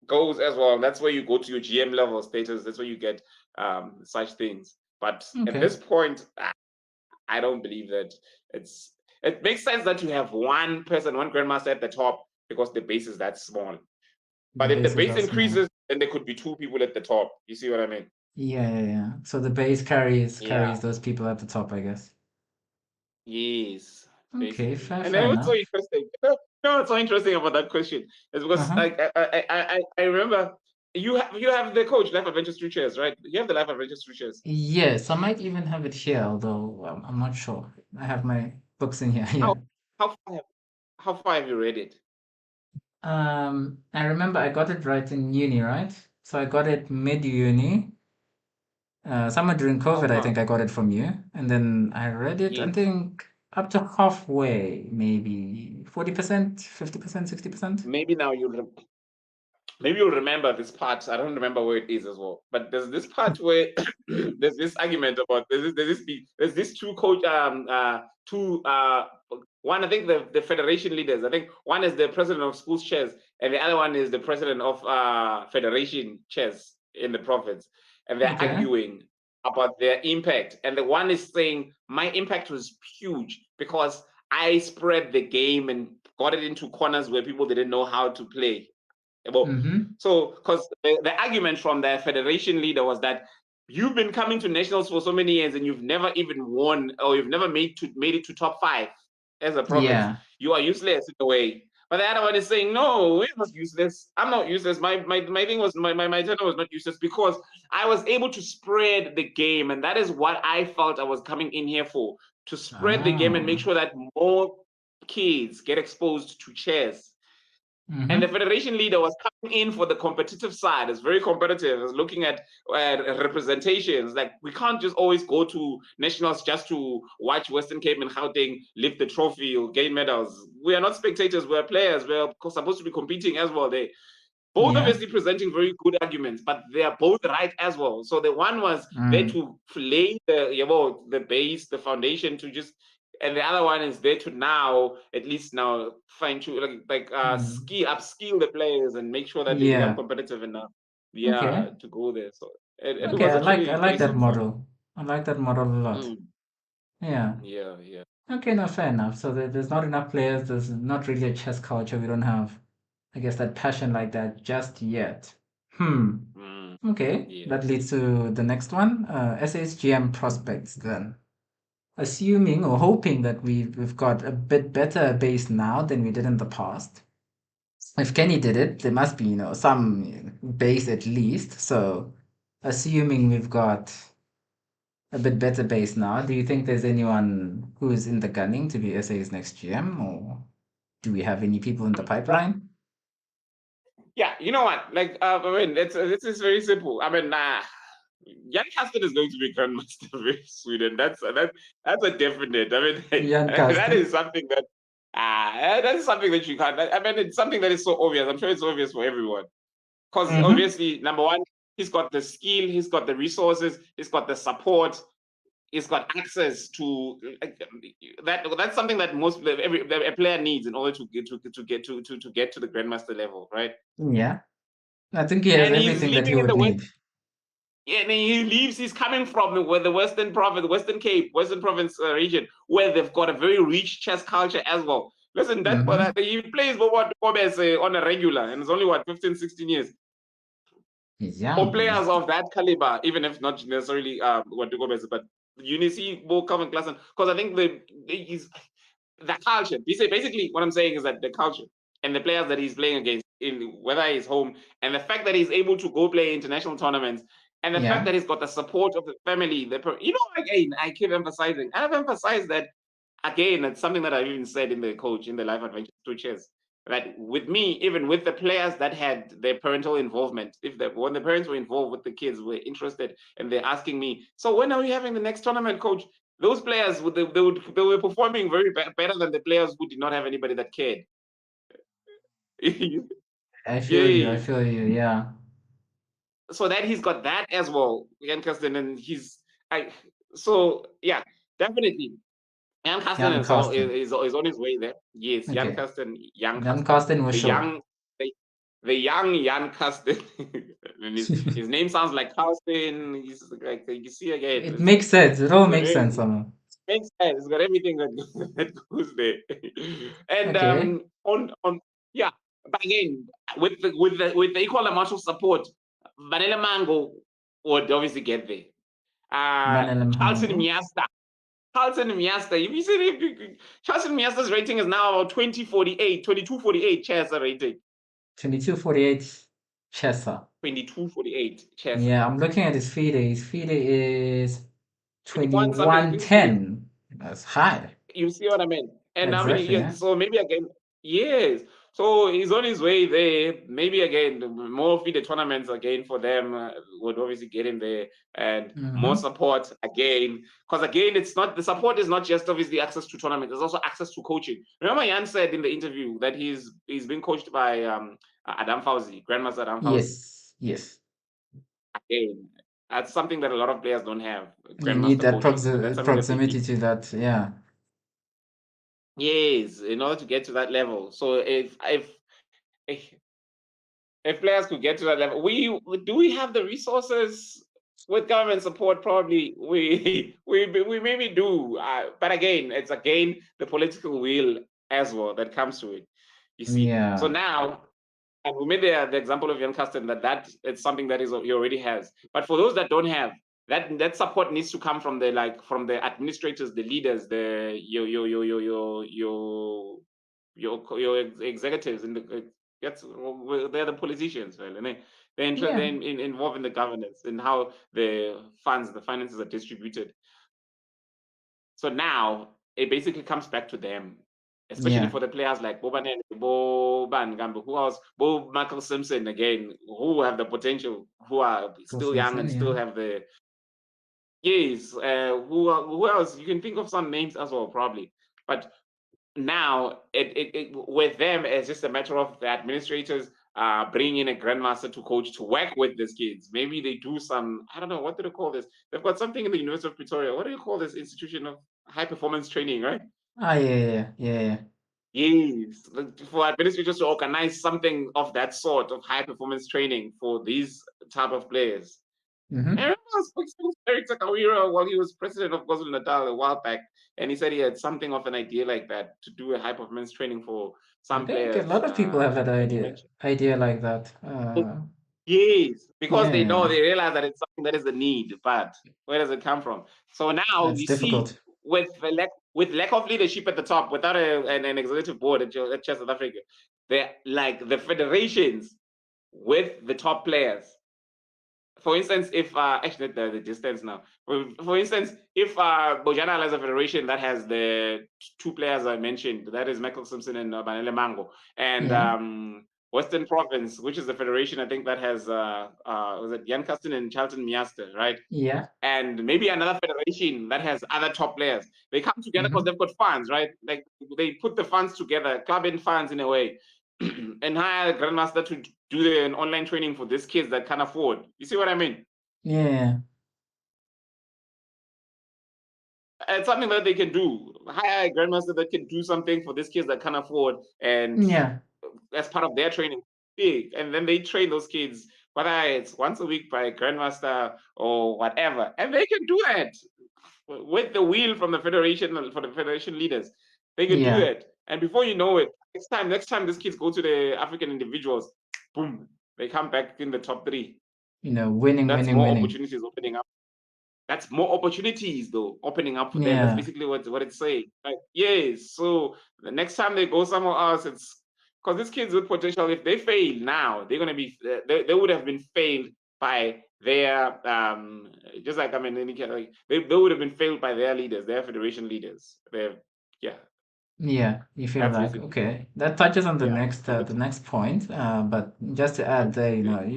goes as well. That's where you go to your GM level status. That's where you get such things. But at Okay. this point, I don't believe that it makes sense that you have one person, one grandmaster at the top because the base is that small. The But if the bases base are small. increases, then there could be two people at the top. You see what I mean? Yeah. So the base carries Yeah. those people at the top, I guess. Yes, Okay, basically. fair, And fair then what's so enough. interesting? What's so interesting about that question is because Uh-huh. like I remember you have the coach Life Adventures Through Chairs, right? You have the Life Adventures Through Chairs. Yes, I might even have it here, although I'm not sure. I have my books in here. How Yeah. how far have, how far have you read it? I remember I got it right in uni, right? So I got it mid-uni. Somewhere during COVID, I Uh-huh. think I got it from you. And then I read it, I Yes. think, up to halfway, maybe 40%, 50%, 60%. Maybe now maybe you'll remember this part. I don't remember where it is as well. But there's this part where there's this argument about there's this two coach two one I think the federation leaders. I think one is the president of schools chairs and the other one is the president of federation chairs in the province. And they're Okay. arguing about their impact. And the one is saying my impact was huge because I spread the game and got it into corners where people didn't know how to play. Well, Mm-hmm. so because the argument from the federation leader was that you've been coming to nationals for so many years and you've never even won or you've never made it to top 5 as a province. Yeah. You are useless in a way. But the other one is saying, no, we're not useless. I'm not useless. My thing was my tenor was not useless because I was able to spread the game, and that is what I felt I was coming in here for, to spread the game and make Ah. sure that more kids get exposed to chess. And the Mm-hmm. federation leader was coming in for the competitive side. It's very competitive. It's looking at representations. Like we can't just always go to nationals just to watch Western Cape and Gauteng lift the trophy or gain medals. We are not spectators. We're players. We're supposed to be competing as well. They both Yeah. obviously presenting very good arguments, but they are both right as well. So the one was there Mm. to lay the base, the foundation to just, and the other one is there to now at least now fine tune Mm. upskill the players and make sure that they become Yeah. competitive enough, yeah, Okay. to go there. So it Okay. was I actually like that decent. So model. I like that model a lot. mm, Yeah. yeah, yeah. Okay, no, fair enough. So there's not enough players. There's not really a chess culture. We don't have, I guess, that passion like that just yet. Hmm. Mm, Okay, yeah. that leads to the next one. SHGM prospects then. Assuming or hoping that we've got a bit better base now than we did in the past. If Kenny did it, there must be, some base at least. So assuming we've got a bit better base now, do you think there's anyone who is in the gunning to be SA's next GM, or do we have any people in the pipeline? Yeah, you know what? Like, I mean, this is very simple. I mean, Jan Kasten is going to be Grandmaster of Sweden. That's a definite. I mean, Jan that Carsten. is something that is something that you can't. I mean, it's something that is so obvious. I'm sure it's obvious for everyone. Because Mm-hmm. obviously, number one, he's got the skill, he's got the resources, he's got the support, he's got access to that. That's something that a player needs in order to get to the Grandmaster level, right? Yeah, I think he has And he's everything that he living in would the West. need. Yeah, and he leaves. He's coming from where the Western Province, Western Cape, Western Province region, where they've got a very rich chess culture as well. Listen, Mm-hmm. he plays what Gomez on a regular, and it's only what 15, 16 years He's for young. players of that caliber, even if not necessarily what Gomez, but you see more common class, because I think he's the culture. Basically, what I'm saying is that the culture and the players that he's playing against, in whether he's home, and the fact that he's able to go play international tournaments, and the fact Yeah. that he's got the support of the family, again, I keep emphasizing. I've emphasized that again. It's something that I've even said in the coach in the life adventure through chess. That with me, even with the players that had their parental involvement, when the parents were involved with the kids, were interested, and they're asking me, so when are we having the next tournament, coach? Those players they were performing better than the players who did not have anybody that cared. I feel you. I Yes. feel you. Yeah. so that he's got that as well, Jan Kasten, and I. So yeah, definitely. Jan Kasten Jan Karsten. is on his way there. Yes, Jan Okay. Kasten, young Jan Kasten, Karsten was the show. young, the, the young Jan Kasten. And his name sounds like Carsten. He's like you see again. It makes sense. It all Got makes sense everything. somehow. Makes sense. It's got everything that goes there. And Okay. on yeah, but again with the equal amount of support, Vanilla Mango would obviously get there. Manelem Charlton Hango. Miasta. Charlton Miasta. If you see Charlton Miasta's rating is now about 2248 Chesa rating. 2248 Chessa. 2248 Chesa. Yeah, I'm looking at his FIDE. His FIDE is 21 something. I think it's 2110. That's high. You see what I mean? And how many Exactly, years? yeah. So maybe again, yes. So he's on his way there. Maybe again, more feeder tournaments again for them would obviously get him there, and more Mm-hmm. support again. Because again, it's not the support is not just obviously access to tournaments. There's also access to coaching. Remember, Jan said in the interview that he's been coached by Adam Fauzi, Grandmaster Adam Fauzi. Yes, yes. Again, that's something that a lot of players don't have. You need Grandmaster that coaching, and that's something that they need. proximity to that. Yeah. Yes, in order to get to that level. So if if players could get to that level, we have the resources with government support? Probably we maybe do, but again, it's again the political will as well that comes to it. You see, so Yeah. now. And we made the example of Jan Kasten that it's something that he already has. But for those that don't have, that support needs to come from the administrators, the leaders, the your executives in the they're the politicians, right? And they're Yeah. involved in the governance and how the finances are distributed. So now it basically comes back to them, especially Yeah. for the players like Boban, Boban Gambo, who else, Bo Michael Simpson again, who have the potential, who are still young and still Yeah. have the yes. Who else? You can think of some names as well, probably. But now it with them, it's just a matter of the administrators bringing in a grandmaster to coach to work with these kids. Maybe they do some, I don't know, what do they call this? They've got something in the University of Pretoria. What do you call this institution of high performance training, right? Ah, yeah, yeah, yeah, yeah. Yes, for administrators to organize something of that sort of high performance training for these type of players. I Mm-hmm. remember I spoke to Eric Takawira while he was president of KwaZulu Natal a while back, and he said he had something of an idea like that to do a high performance training for I some think a players. lot of people have that And he mentioned, idea like that. yes, because they know Yeah. they realize that it's something that is a need, but where does it come from? So now It's you see, difficult. with lack of leadership at the top, without an executive board at Chess South Africa, they're like the federations with the top players. For instance, if actually the distance now. For instance, if Bojana has a federation that has the two players I mentioned, that is Michael Simpson and Banele Mango, and Yeah. Western Province, which is the federation I think that has was it Jan Kasten and Charlton Miaster, right? Yeah. And maybe another federation that has other top players. They come together because Mm-hmm. they've got funds, right? Like they put the funds together, club in funds in a way, and hire a grandmaster to do an online training for these kids that can't afford. You see what I mean? Yeah. It's something that they can do. Hire a grandmaster that can do something for these kids that can't afford, and Yeah. as part of their training, big. And then they train those kids, whether it's once a week by a grandmaster or whatever, and they can do that with the wheel from the federation for the federation leaders. They can do Yeah. that, and before you know it, next time these kids go to the African individuals, boom, they come back in the top three. Winning, That's winning, more winning. opportunities opening up. That's more opportunities though opening up for them. That's Yeah. basically what it's saying. Like, yes, so the next time they go somewhere else, it's because these kids with potential, if they fail now, they're gonna be they would have been failed by their just like I mean like, they would have been failed by their leaders, their federation leaders. They're yeah, Yeah, you feel that's like basically okay. That touches on yeah. So the that's next point. But just to add there, okay.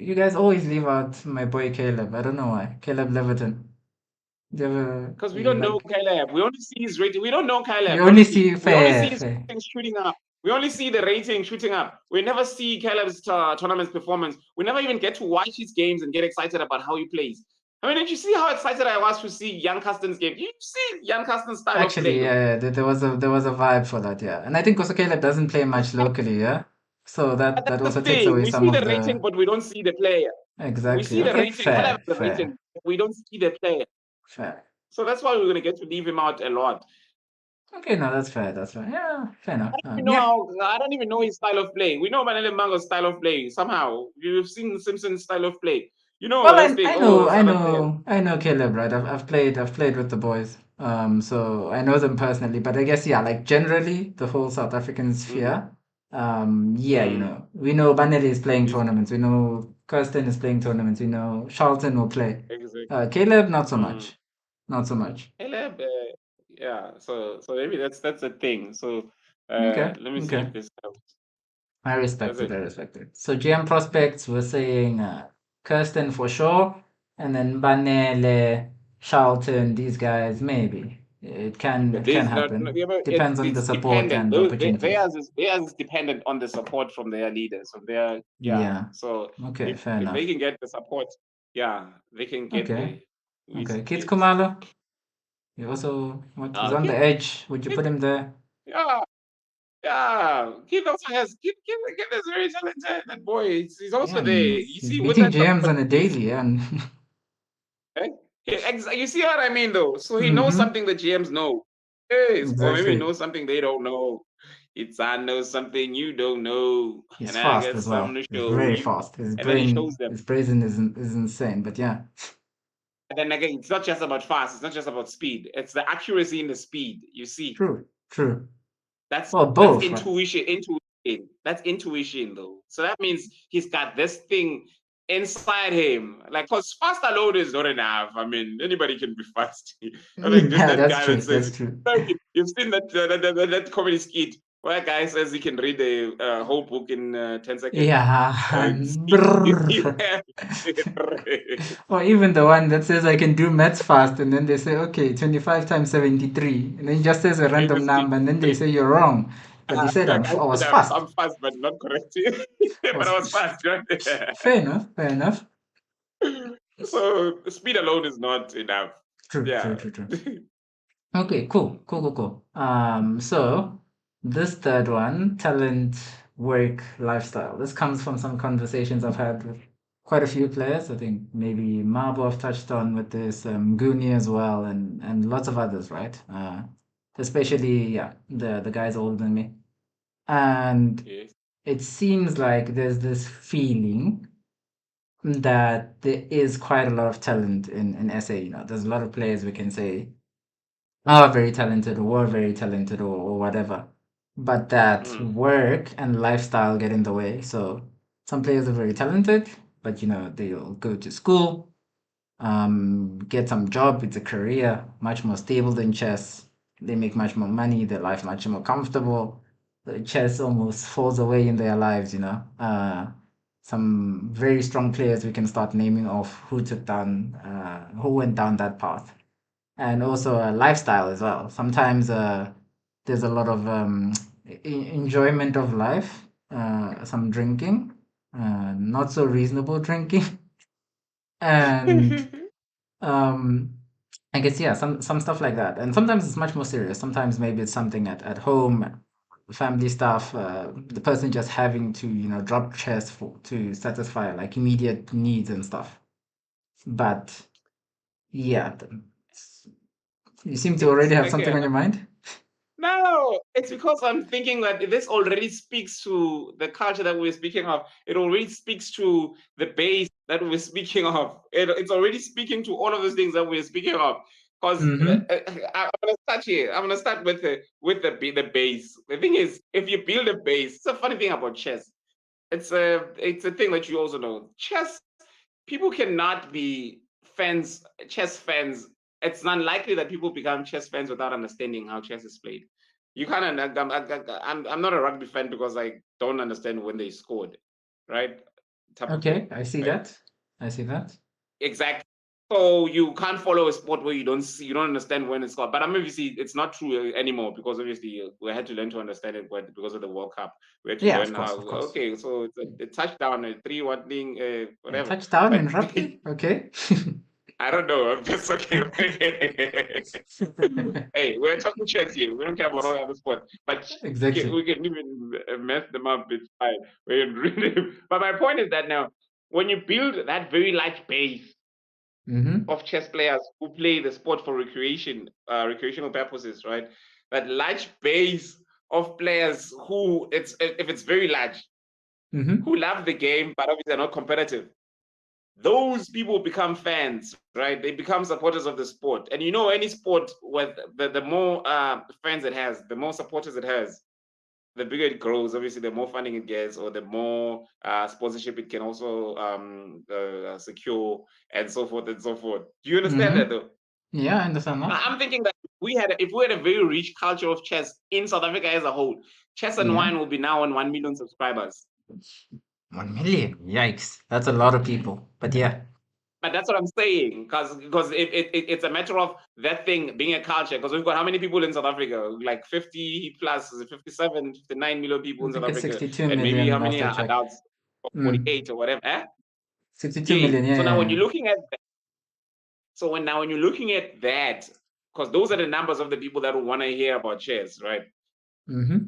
you guys always leave out my boy Caleb. I don't know why. Caleb Leviton. Do you ever Because we you don't know like Caleb. We only see his rating. We don't know you Caleb, only honestly. see We only see fair, his fair. ratings shooting up. We only see the rating shooting up. We never see Caleb's tournament's performance. We never even get to watch his games and get excited about how he plays. I mean, did you see how excited I was to see Jan Carsten's game? You see Jan Carsten's style of play, Actually, though. yeah, there was a vibe for that, yeah. And I think also Caleb doesn't play much locally, yeah. So But that that's also the takes thing. away We some see of the rating, the but we don't see the player. We exactly. see the Okay, rating. Caleb fair, has the fair, rating, but we don't see the player. fair. So that's why we're going to get to leave him out a lot. Okay, no, that's fair, that's fair. Yeah, fair enough. I Yeah. don't even know his style of play. We know Manele Mango's style of play. Somehow, you've seen Simpson's style of play. You know Well, this thing. Oh, those other players. I know Caleb, right? I've played with the boys. So I know them personally, but I guess yeah, like generally the whole South African Mm, sphere. Yeah, you mm, know, we know Banele is playing he's tournaments. We know Kirsten is playing tournaments. We know Charlton will play. exactly. Caleb, not so Mm. much, not so much. Caleb, yeah. So maybe that's a thing. So Okay, let me see okay. if this helps. I respect Does it. it? I respect it. So GM prospects, we're saying Kirsten for sure, and then Banele, Charlton, these guys maybe. But It can there's not. happen. Yeah, but Depends on the it's support dependent. and the opportunities. Theirs is dependent on the support from their leaders. From their yeah. Yeah. So Okay. Fair if they enough. can get the support, yeah, they can get Okay. there. We Okay. Keith see it. Kumalo. He also what? He's on Kid, the edge. Would you kid, put him there? yeah, yeah. Kid also has kid is very talented. That boy, he's Yeah, also and there. You he's see, with beating that GMs support, on a he's daily. And eh? You see what I mean, though. So he knows mm-hmm. something the GMs know. Yes, or maybe he Exactly. knows something they don't know. It's I know something you don't know, He's and I fast got as something well. to He's show very you. fast. And then he shows them. His brain is insane. But yeah, And then again, it's not just about fast. It's not just about speed. It's the accuracy in the speed. You see, true, true. that's Well, that's both, right? intuition. Intuition. That's intuition, though. So that means he's got this thing inside him. Like, cause fast alone is not enough. I mean, anybody can be fast. Like just Yeah, that that's guy true. that says, That's true. you've seen that comedy skit where a guy says he can read the whole book in 10 seconds. Yeah. You see Brrr. where- Or even the one that says I can do maths fast, and then they say, okay, 25 times 73, and then he just says a It's random just number, and then they say you're wrong. But he said like I I was said, fast. I'm fast, but not correct. But I was fast, right? Fair enough. Fair enough. So speed alone is not enough. True. True. Yeah. True. True. Okay, cool, cool, cool, cool. So this third one, talent, work, lifestyle. This comes from some conversations I've had with quite a few players. I think maybe Marbo I've touched on with this, Goonie as well, and lots of others, right? Especially yeah, the guys older than me. And Yes. it seems like there's this feeling that there is quite a lot of talent in SA. You know, there's a lot of players we can say are very talented or were very talented or whatever. But that Mm. work and lifestyle get in the way. So some players are very talented, but you know, they'll go to school, get some job, it's a career, much more stable than chess. They make much more money, their life much more comfortable. The chess almost falls away in their lives, you know. Some very strong players we can start naming off who took down, who went down that path and also a lifestyle as well. Sometimes there's a lot of enjoyment of life, some drinking, not so reasonable drinking, and um, I guess yeah, some stuff like that. And sometimes it's much more serious. Sometimes maybe it's something at home, family stuff. The person just having to drop chess to satisfy like immediate needs and stuff. But yeah, you seem to already It's have something again. on your mind. No, it's because I'm thinking that this already speaks to the culture that we're speaking of. It already speaks to the base that we're speaking of. It's already speaking to all of those things that we're speaking of. Because Mm-hmm. I'm gonna start here. I'm gonna start with the base. The thing is, if you build a base, it's a funny thing about chess. It's a thing that you also know. Chess, people cannot be chess fans. It's unlikely that people become chess fans without understanding how chess is played. You kind of, I'm not a rugby fan because I don't understand when they scored, right? Type of Okay, thing, I see right? that. I see that. Exactly. So you can't follow a sport where you don't understand when it's called. But obviously, it's not true anymore because obviously we had to learn to understand it because of the World Cup. We had to Yeah, learn of course, how. of course. Okay, so it's a touchdown, a 3-1 thing, A whatever. touchdown in But rugby? Okay. I don't know. I'm just okay. Hey, we're talking chess here. We don't care about all other sports, but Exactly. we can even mess them up. It's fine. But my point is that now, when you build that very large base Mm-hmm. of chess players who play the sport for recreational purposes, right? That large base of players who it's if it's very large, Mm-hmm. who love the game but obviously are not competitive. Those people become fans, right? They become supporters of the sport. And you know, any sport with the more fans it has, the more supporters it has, the bigger it grows. Obviously, the more funding it gets, or the more sponsorship it can also secure, and so forth and so forth. Do you understand that Mm-hmm. though? Yeah, I understand that. I'm thinking that if we had a very rich culture of chess in South Africa as a whole, Chess and Yeah. Wine will be now on 1 million subscribers. 1 million. Yikes. That's a lot of people. But yeah. But that's what I'm saying, because it's a matter of that thing being a culture. Because we've got how many people in South Africa? Like 50 plus, 57, 59 million people I in South think it's Africa, 62 and maybe million how last many I are checked. adults? Mm. 48 or whatever. Eh? 62 Yeah. million. Yeah, So now yeah, when yeah. you're looking at that, when you're looking at that, because those are the numbers of the people that want to hear about chess, right? Mm-hmm.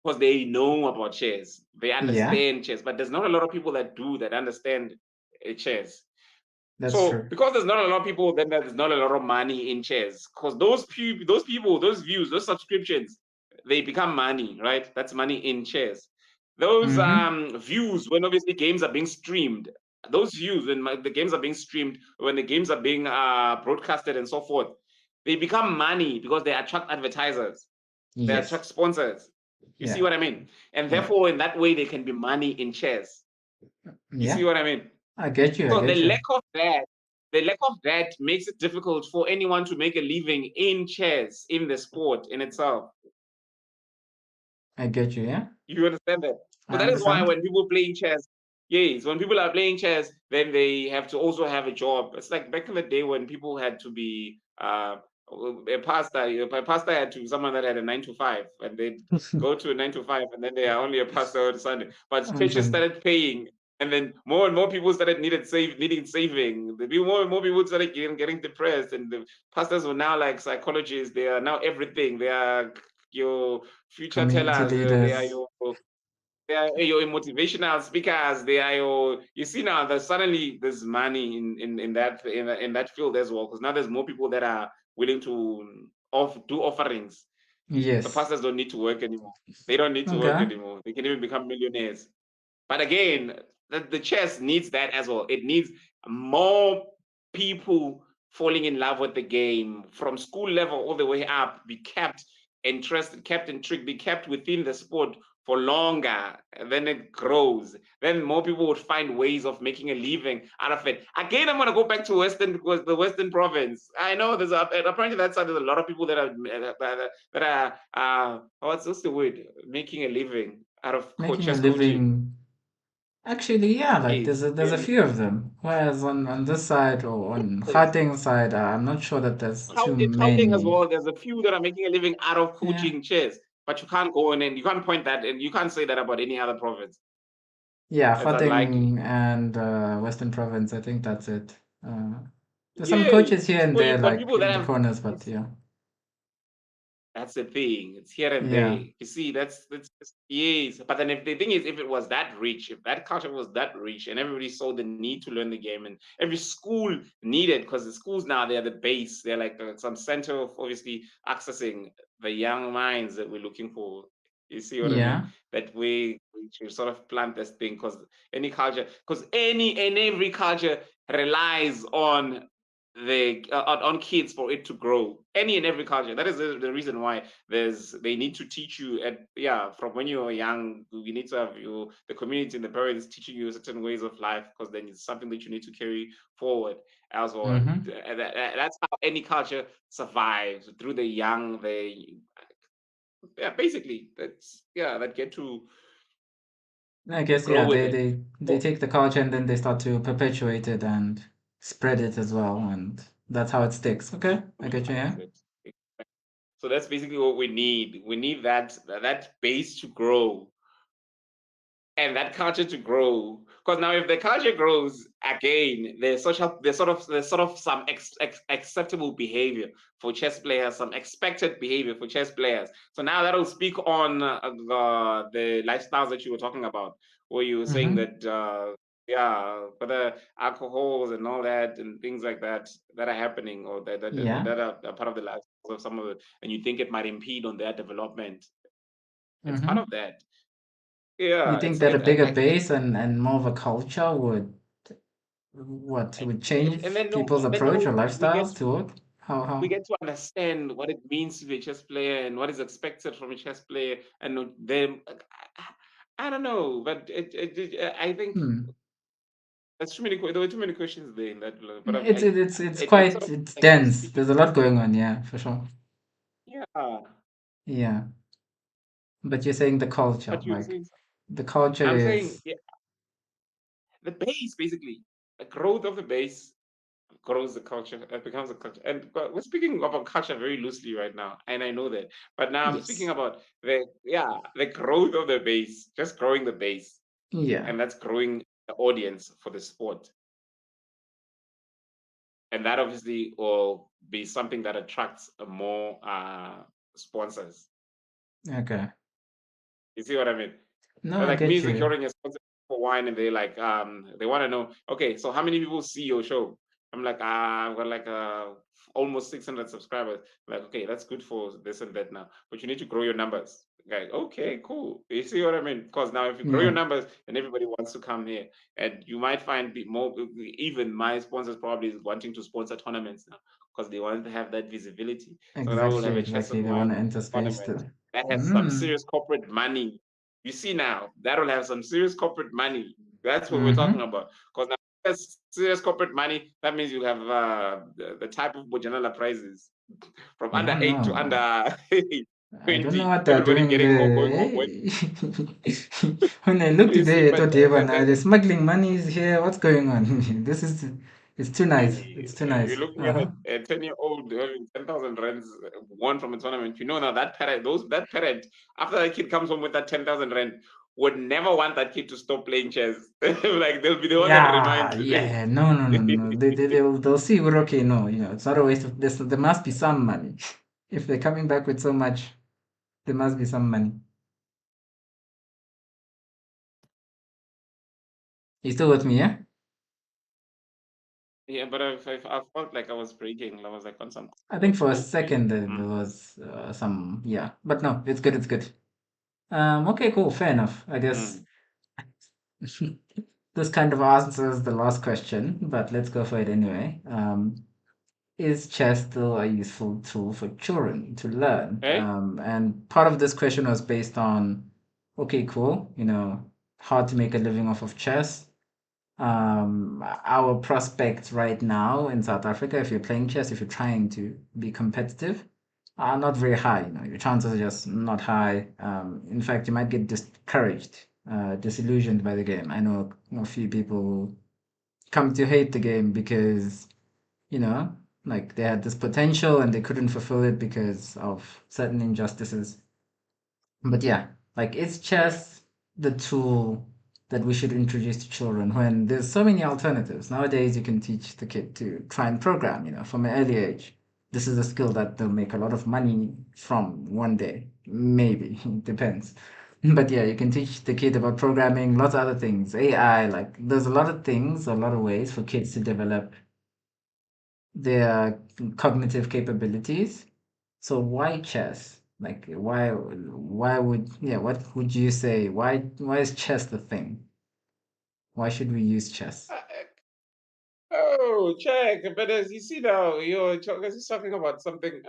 Because they know about chess, they Yeah, understand chess, but there's not a lot of people that understand chess. that's So true. because there's not a lot of people, then there's not a lot of money in chess. Because those people, those views, those subscriptions, they become money, right? That's money in chess. Those Mm-hmm. views when obviously games are being streamed, those views when the games are being streamed, when the games are being broadcasted and so forth, they become money because they attract advertisers, they attract Yes. sponsors. You see Yeah. what I mean? And Yeah. therefore, in that way, they can be money in chess. You see Yeah. what I mean? I get you. I So get you. the lack of that makes it difficult for anyone to make a living in chess, in the sport in itself. I get you. Yeah. You understand that? So I that is why understand. when people playing chess, yes, when people are playing chess, then they have to also have a job. It's like back in the day when people had to be a pastor. A pastor had to be someone that had a 9 to 5, and they'd go to a 9 to 5, and then they are only a pastor on Sunday. But On churches Sunday. started paying, and then more and more people started needing saving. More and more people started getting depressed, and the pastors were now like psychologists. They are now everything. They are your future Community tellers. leaders. They are your motivational speakers. They are your. You see now that suddenly there's money in that field as well, because now there's more people that are willing to do offerings. So Yes. pastors don't need to work anymore. They don't need to work Okay. anymore. They can even become millionaires. But again, the chess needs that as well. It needs more people falling in love with the game from school level all the way up, be kept interested, kept intrigued, be kept within the sport for longer. And then it grows. Then more people would find ways of making a living out of it. Again, I'm going to go back to the Western province. I know apparently that side there's a lot of people that are what's the word, making a living out of Making a chess coaching. living. Actually, yeah, like Yes, there's a and few of them. Whereas on this side or on Gauteng side, I'm not sure that there's too Counting as many. well. There's a few that are making a living out of Yeah. coaching chess, but you can't go in and you can't point that, and you can't say that about any other province. Yeah, It's unlikely. Gauteng and Western Province, I think that's it. There's some coaches Yes, here and so there, you've got like people that in the have. corners, but yeah. That's the thing. It's here and there. Yeah. You see, that's yes. But then if the thing is, if it was that rich, if that culture was that rich, and everybody saw the need to learn the game, and every school needed, because the schools now they're the base. They're like some center of obviously accessing the young minds that we're looking for. You see what I mean? Yeah. That we should sort of plant this thing, because any culture, because any and every culture relies on on kids for it to grow, any and every culture. That is the reason why they need to teach you at, yeah, from when you're young. You need to have the community and the parents teaching you certain ways of life, because then it's something that you need to carry forward as well. Mm-hmm. That's how any culture survives, through the young. They, yeah, basically, that get to I guess, grow yeah, with they it. they they take the culture and then they start to perpetuate it and spread it as well, and that's how it sticks. Okay, I get you. Yeah. Mindset. So that's basically what we need. We need that base to grow and that culture to grow. Because now, if the culture grows again, there's sort of some acceptable behavior for chess players, some expected behavior for chess players. So now that'll speak on the lifestyles that you were talking about, where you were saying Mm-hmm. that. Yeah, for the alcohols and all that and things like that are happening or Yeah. that are part of the life of some of it, and you think it might impede on their development. It's part Mm-hmm. of that. You Yeah, think it's that a it, bigger I base and more of a culture would and change then no, people's and then approach no, or we get lifestyles to work? we How? get to understand what it means to be a chess player and what is expected from a chess player, and them. I don't know, but I think Hmm. there's too many. There were too many questions there in that, but It's it sort quite of it's like dense. speaking. There's a lot going on. Yeah, for sure. Yeah, Yeah, but you're saying the culture, but you were like saying, the culture I'm saying, is yeah, the base basically, the growth of the base grows the culture, it becomes a culture. And but we're speaking about culture very loosely right now, and I know that. But now I'm speaking yes. about the growth of the base, just growing the base, Yeah. and that's growing the audience for the sport, and that obviously will be something that attracts more sponsors. Okay. You see what I mean? No, I Like me get you. securing a sponsor for wine, and they like they want to know, okay, so how many people see your show? I'm like, I've got like almost 600 subscribers. Like, okay, that's good for this and that now, but you need to grow your numbers. Like, okay, cool. You see what I mean? Because now if you grow your Yeah. numbers, then everybody wants to come here, and you might find more. Even my sponsors probably is wanting to sponsor tournaments now because they want to have that visibility. So now we'll have Exactly. a chess and Exactly. They want to wine enter space tournament too. that has some Mm. serious corporate money. You see now, that'll have some serious corporate money. That's what we're talking Mm-hmm. about. Because now, there's serious corporate money, that means you have the type of Bojanala prizes from under Yeah. 8 to No. under I don't know 20. what they're Everybody doing getting more, going there. more, going. Eh? When I looked You see, there, I but thought, yeah, but now the smuggling money is here. What's going on? This is, it's too nice. It's too you're nice. looking at Uh-huh. a 10-year-old having 10,000 rands won from a tournament. You know now that parent, after that kid comes home with that 10,000 rand, would never want that kid to stop playing chess. Like they'll be the one that Yeah, reminds yeah, them. yeah. No, no, no, no. No. They'll see we're okay. No, it's not a waste of this. There must be some money. If they're coming back with so much, there must be some money. You still with me, yeah? Yeah, but I felt like I was breaking. I was like on some I think for a okay. second there was some, yeah. But no, it's good, it's good. Okay, cool, fair enough. I guess Mm. this kind of answers the last question, but let's go for it anyway. Is chess still a useful tool for children to learn? Hey, And part of this question was based on, okay, cool, hard to make a living off of chess. Our prospects right now in South Africa, if you're playing chess, if you're trying to be competitive, are not very high. Your chances are just not high. In fact, you might get discouraged, disillusioned by the game. I know a few people who come to hate the game because you know, like they had this potential and they couldn't fulfill it because of certain injustices. But yeah, like is chess the tool that we should introduce to children when there's so many alternatives? Nowadays, you can teach the kid to try and program, from an early age. This is a skill that they'll make a lot of money from one day. Maybe, it depends. But yeah, you can teach the kid about programming, lots of other things, AI, like there's a lot of things, a lot of ways for kids to develop their cognitive capabilities. So why chess? Like why would yeah, what would you say? Why is chess the thing? Why should we use chess? oh, check. But as you see now, because he's talking about something,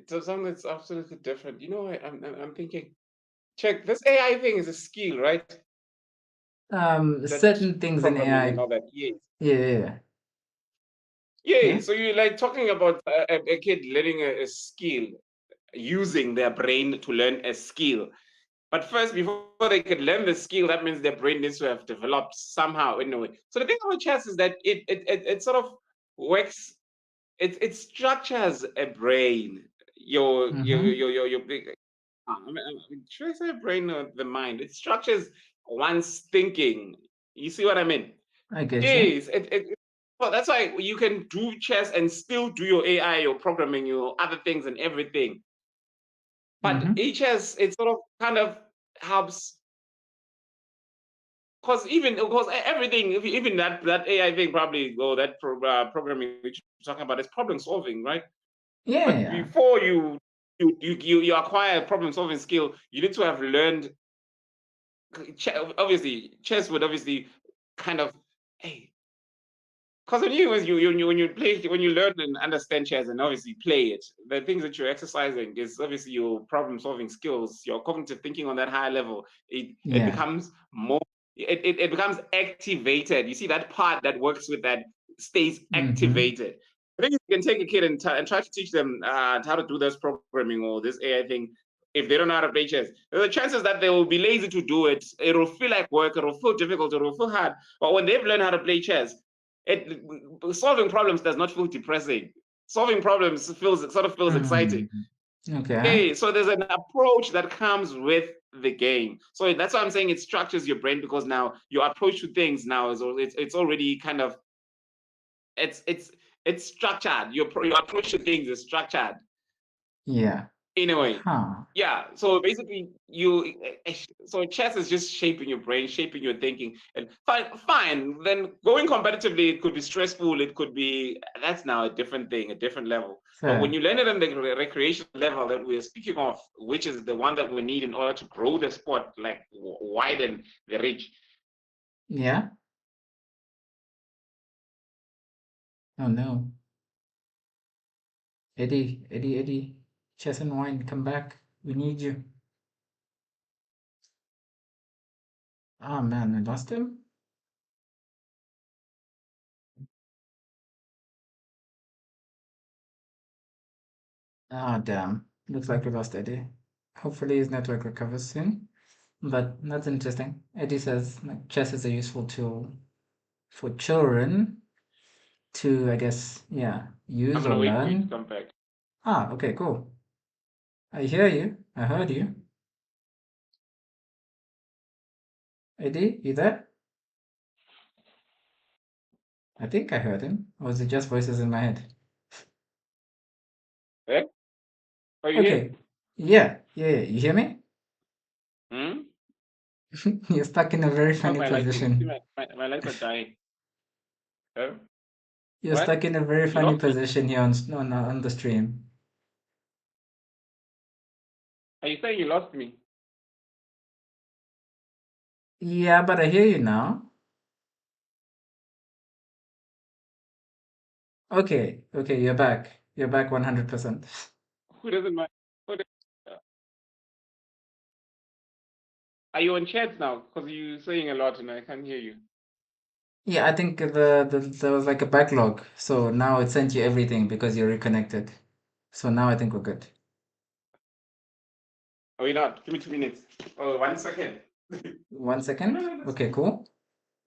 something that's absolutely different. You know, I'm thinking, check. This AI thing is a skill, right? That Certain things in programming and AI. all that. Yes. Yeah, yeah, Yeah. yeah. So you're like talking about a kid learning a skill, using their brain to learn a skill. But first, before they could learn the skill, that means their brain needs to have developed somehow in a way. So the thing about chess is that it sort of works. It structures a brain. Mm-hmm. Should I say brain or the mind? It structures one's thinking. You see what I mean? I get you. Yes. Well, that's why you can do chess and still do your AI, your programming, your other things and everything. But Mm-hmm. chess, it sort of kind of helps because everything, even that AI thing probably, or that programming which you're talking about is problem solving, right? Yeah, But yeah. before you acquire a problem solving skill, you need to have learned. Obviously, chess would obviously kind of, hey, because when you play, when you learn and understand chess and obviously play it, the things that you're exercising is obviously your problem solving skills, your cognitive thinking on that higher level. It Yeah. becomes more. It becomes activated. You see that part that works with that stays Mm-hmm. activated. I think you can take a kid and try to teach them how to do this programming or this AI thing. If they don't know how to play chess, the chances that they will be lazy to do it. It'll feel like work. It'll feel difficult. It'll feel hard. But when they've learned how to play chess, it solving problems does not feel depressing. Solving problems feels exciting. Mm. Okay. Okay, so there's an approach that comes with the game. So that's why I'm saying it structures your brain, because now your approach to things now is it's already kind of it's it's it's structured. Your approach to things is structured Yeah. in a way. Huh. Yeah. So basically, so chess is just shaping your brain, shaping your thinking, and fine. Then going competitively, it could be stressful. It could be that's now a different thing, a different level. But when Fair. you learn it on the recreation level that we're speaking of, which is the one that we need in order to grow the sport, like widen the reach. Yeah. Oh no. Eddie, Eddie, Eddie. Chess and wine, come back. We need you. Oh man, I lost him? Ah, damn. Looks like we lost Eddie. Hopefully his network recovers soon. But that's interesting. Eddie says like chess is a useful tool for children to, I guess, yeah, I'm use or gonna wait for you to learn. come back. Ah, okay, cool. I hear you. I heard you. Eddie, you there? I think I heard him. Or was it just voices in my head? Eh? Are you here? Okay. Yeah, yeah, yeah. You hear me? Hmm? You're stuck in a very How's funny my lights? You see position. my lights are dying. Oh, You're what? stuck in a very You funny lost me. position here on the stream. Are you saying you lost me? Yeah, but I hear you now. Okay, okay, you're back. You're back 100%. Who doesn't mind? Are you on chat now? Because you're saying a lot and I can't hear you. Yeah, I think there was like a backlog. So now it sent you everything because you're reconnected. So now I think we're good. Are we not? Give me 2 minutes. Oh, 1 second. 1 second. Okay, cool.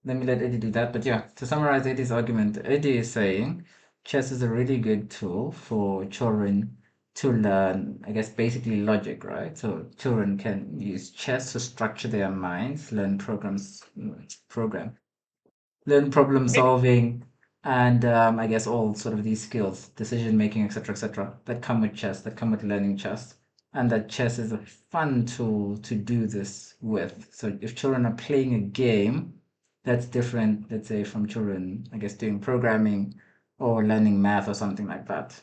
Let me let Eddie do that. But yeah, to summarize Eddie's argument, Eddie is saying chess is a really good tool for children to learn, I guess, basically logic, right? So children can use chess to structure their minds, learn problem Maybe. solving, and I guess all sort of these skills, decision making, etc., that come with chess, that come with learning chess, and that chess is a fun tool to do this with. So if children are playing a game, that's different, let's say, from children, I guess, doing programming or learning math or something like that.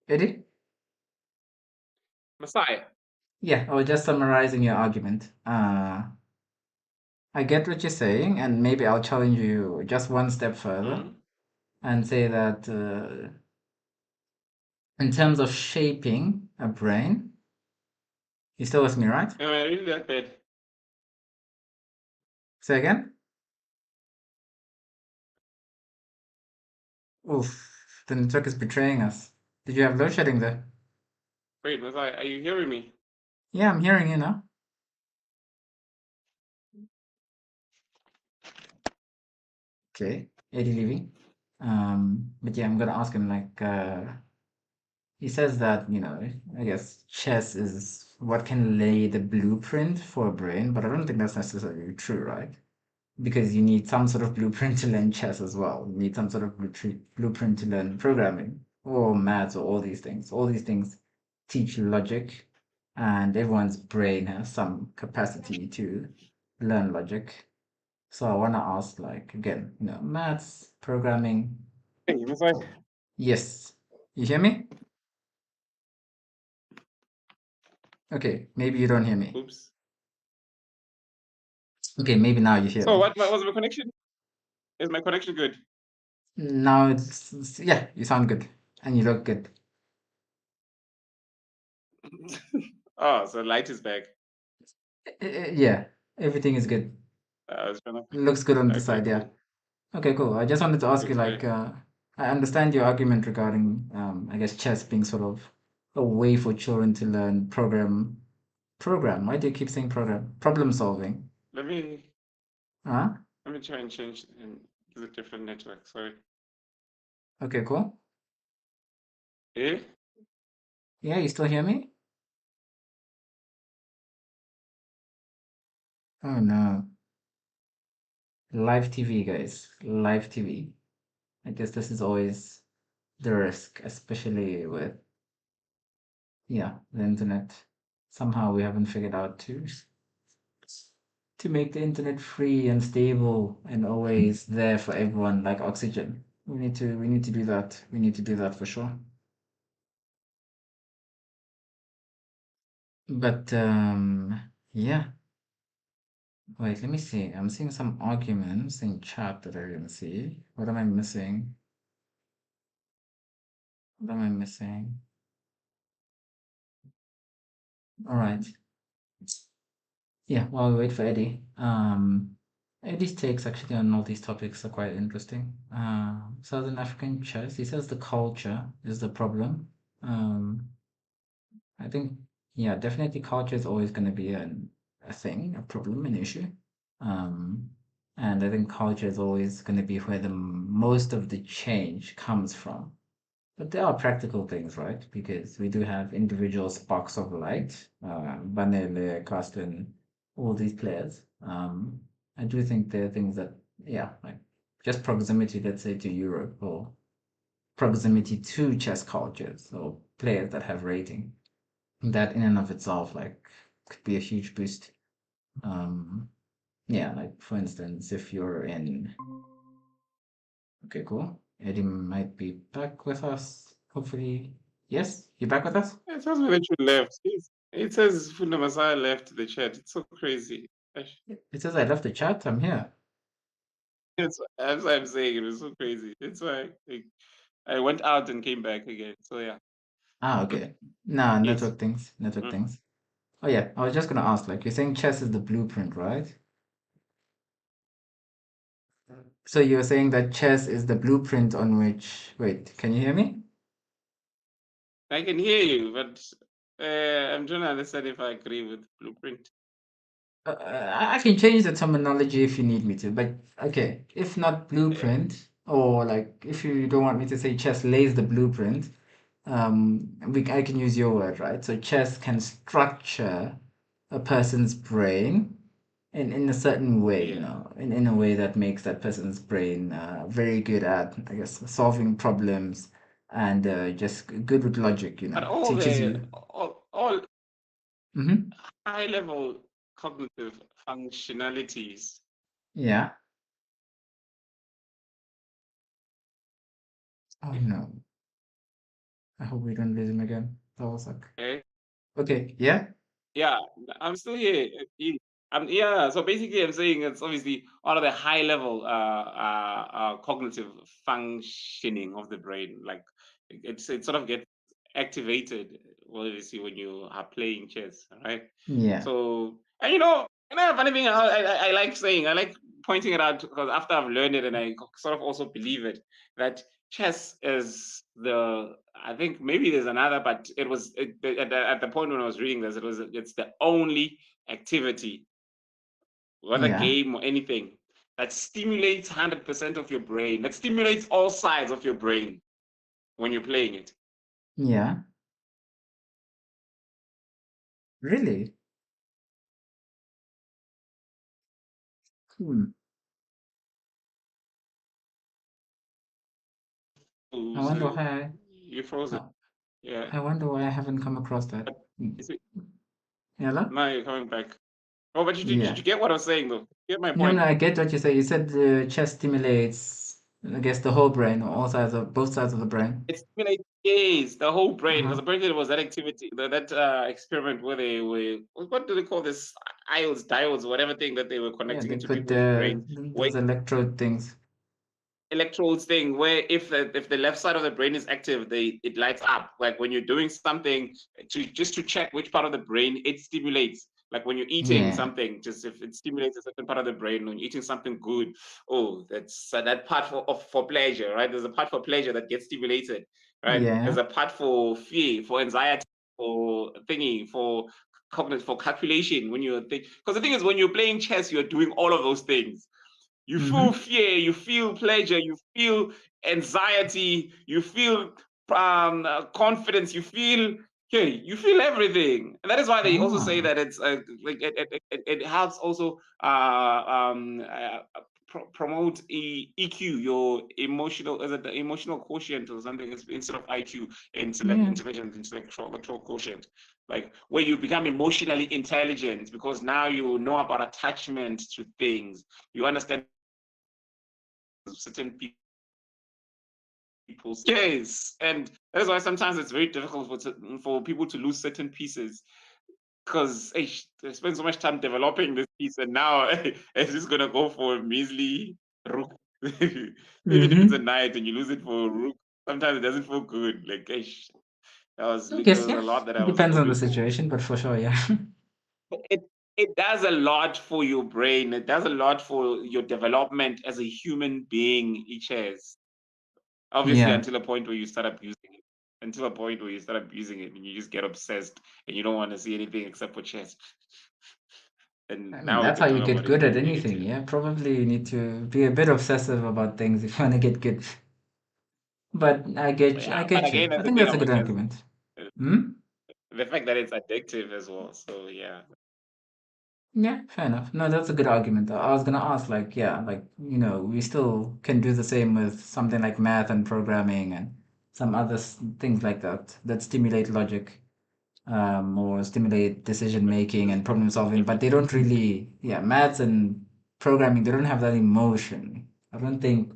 Eddie? Messiah. Yeah, I was just summarizing your argument. I get what you're saying, and maybe I'll challenge you just one step further Hmm? and say that in terms of shaping a brain, you still with me, right? Am I really that bad? Say again? Oof, the network is betraying us. Did you have load shedding there? Wait, Messiah, are you hearing me? Yeah, I'm hearing you now. Okay, Eddie leaving. But yeah, I'm gonna ask him like he says that, I guess chess is what can lay the blueprint for a brain, but I don't think that's necessarily true, right? Because you need some sort of blueprint to learn chess as well. You need some sort of blueprint to learn programming or maths or all these things. All these things teach logic, and everyone's brain has some capacity to learn logic. So I want to ask, like, again, maths, programming. Hey, Miss I, Yes. You hear me? Okay, maybe you don't hear me. oops. Okay, maybe now you hear So me. what was my connection? Is my connection good? Now yeah, you sound good and you look good. Oh, so light is back. Yeah, everything is good. I was trying to. Looks good on the Okay, side, yeah. cool. Okay, cool. I just wanted to ask you, Good to like, hear. I understand your argument regarding, I guess, chess being sort of a way for children to learn program. Why do you keep saying program? Problem solving. Let me Huh? let me try and change and use a different network. Sorry. Okay, cool. Eh? Yeah, you still hear me? Oh no. Live TV, guys. Live TV. I guess this is always the risk, especially with, yeah, the internet. Somehow we haven't figured out to make the internet free and stable and always there for everyone like oxygen. We need to do that. We need to do that for sure. But yeah. Wait, let me see. I'm seeing some arguments in chat that I didn't see. What am I missing? What am I missing? All right. Yeah, while we wait for Eddie, Eddie's takes actually on all these topics are quite interesting. Southern African chess, he says the culture is the problem. Um, I think, yeah, definitely culture is always going to be a thing, a problem, an issue. Um, and I think culture is always going to be where the most of the change comes from. But there are practical things, right? Because we do have individual sparks of light, Banele, Carsten, all these players. I do think there are things that, yeah, like just proximity, let's say, to Europe or proximity to chess cultures or players that have rating. That in and of itself, like, could be a huge boost. Um, yeah, like for instance, if you're in, okay, cool. Eddie might be back with us. Hopefully, yes, you back with us? It tells me that you left. It says Funda Messiah left the chat. It's so crazy. It says I left the chat. I'm here. That's what I'm saying. It was so crazy. It's why I went out and came back again. So yeah. Ah, okay. Nah, Yes. network things. Network Mm. things. Oh yeah, I was just gonna ask, like, you're saying chess is the blueprint, right? So you're saying that chess is the blueprint on which. Wait, can you hear me? I can hear you, but I'm trying to understand if I agree with Blueprint. I can change the terminology if you need me to, but okay, if not Uh, blueprint, or like if you don't want me to say chess lays the blueprint, I can use your word, right? So chess can structure a person's brain in a certain way, yeah. in a way that makes that person's brain very good at, I guess, solving problems and just good with logic, But all teaches the you. all Hmm. high level cognitive functionalities. Yeah. Oh Yeah. no. I hope we don't lose him again. That was like, Okay. okay, yeah, Yeah, I'm still here. Yeah. So basically, I'm saying it's obviously all of the high level cognitive functioning of the brain. Like it sort of gets activated, well, obviously, when you are playing chess, right? yeah, So and funny thing, I like saying I like pointing it out because after I've learned it and I sort of also believe it, that chess is I think maybe there's another, but it was at the point when I was reading this, it's the only activity, whether Yeah. game or anything, that stimulates 100% of your brain, that stimulates all sides of your brain when you're playing it. Yeah. Really? Hmm. I So wonder why. you froze it. I, Yeah. I wonder why I haven't come across that. But Hmm. you see, Hello? now you're coming back. Oh, but did Yeah. you get what I was saying though? Get my No, no, point. I get what you say. You said the chess stimulates, I guess, the whole brain, or all sides of both sides of the brain. It stimulates the whole brain, because Uh-huh. apparently there was that activity, that experiment where they were, what do they call this? Ions, diodes, whatever thing that they were Yeah, connecting they into put people's brains, where those electrode things. electrodes thing, where if the left side of the brain is active, it lights up. Like when you're doing something to check which part of the brain it stimulates. Like when you're eating Yeah. something, just if it stimulates a certain part of the brain when you're eating something good, oh, that's that part for pleasure, right? There's a part for pleasure that gets stimulated, right? There's Yeah. a part for fear, for anxiety, for thingy, for cognitive, for calculation. When you're because the thing is, when you're playing chess, you're doing all of those things. You feel Mm-hmm. fear, you feel pleasure, you feel anxiety, you feel confidence, you feel everything. And that is why they also say Oh. that it's like it helps also promote EQ, your emotional, is it the emotional quotient or something, instead of IQ, Yeah. intelligence, intellectual quotient, like where you become emotionally intelligent because now you know about attachment to things, you understand certain people's case, and that's why sometimes it's very difficult for people to lose certain pieces, because they spend so much time developing this piece and now it's just gonna go for a measly rook. Even if it's a Mm-hmm. knight and you lose it for a rook, sometimes it doesn't feel good. Like I there guess, was a yeah. lot that I It was depends on the hoping for. situation, but for sure, yeah. it it does a lot for your brain, it does a lot for your development as a human being, each has. Obviously, Yeah. until a point where you start abusing it. Until a point where you start abusing it and you just get obsessed and you don't want to see anything except for chess. I And mean, now we that's how can you talk get about it good at being anything, negative. yeah. Probably you need to be a bit obsessive about things if you want to get good. But I Yeah, but get you. again, I that's the think thing that's a about good chess. argument. uh, Hmm? The fact that it's addictive as well. So yeah. Yeah, fair enough. No, that's a good argument. I was gonna ask, like, yeah, like, we still can do the same with something like math and programming and some other things like that that stimulate logic, or stimulate decision making and problem solving, but they Definitely. don't really, yeah, maths and programming, they don't have that emotion. I don't think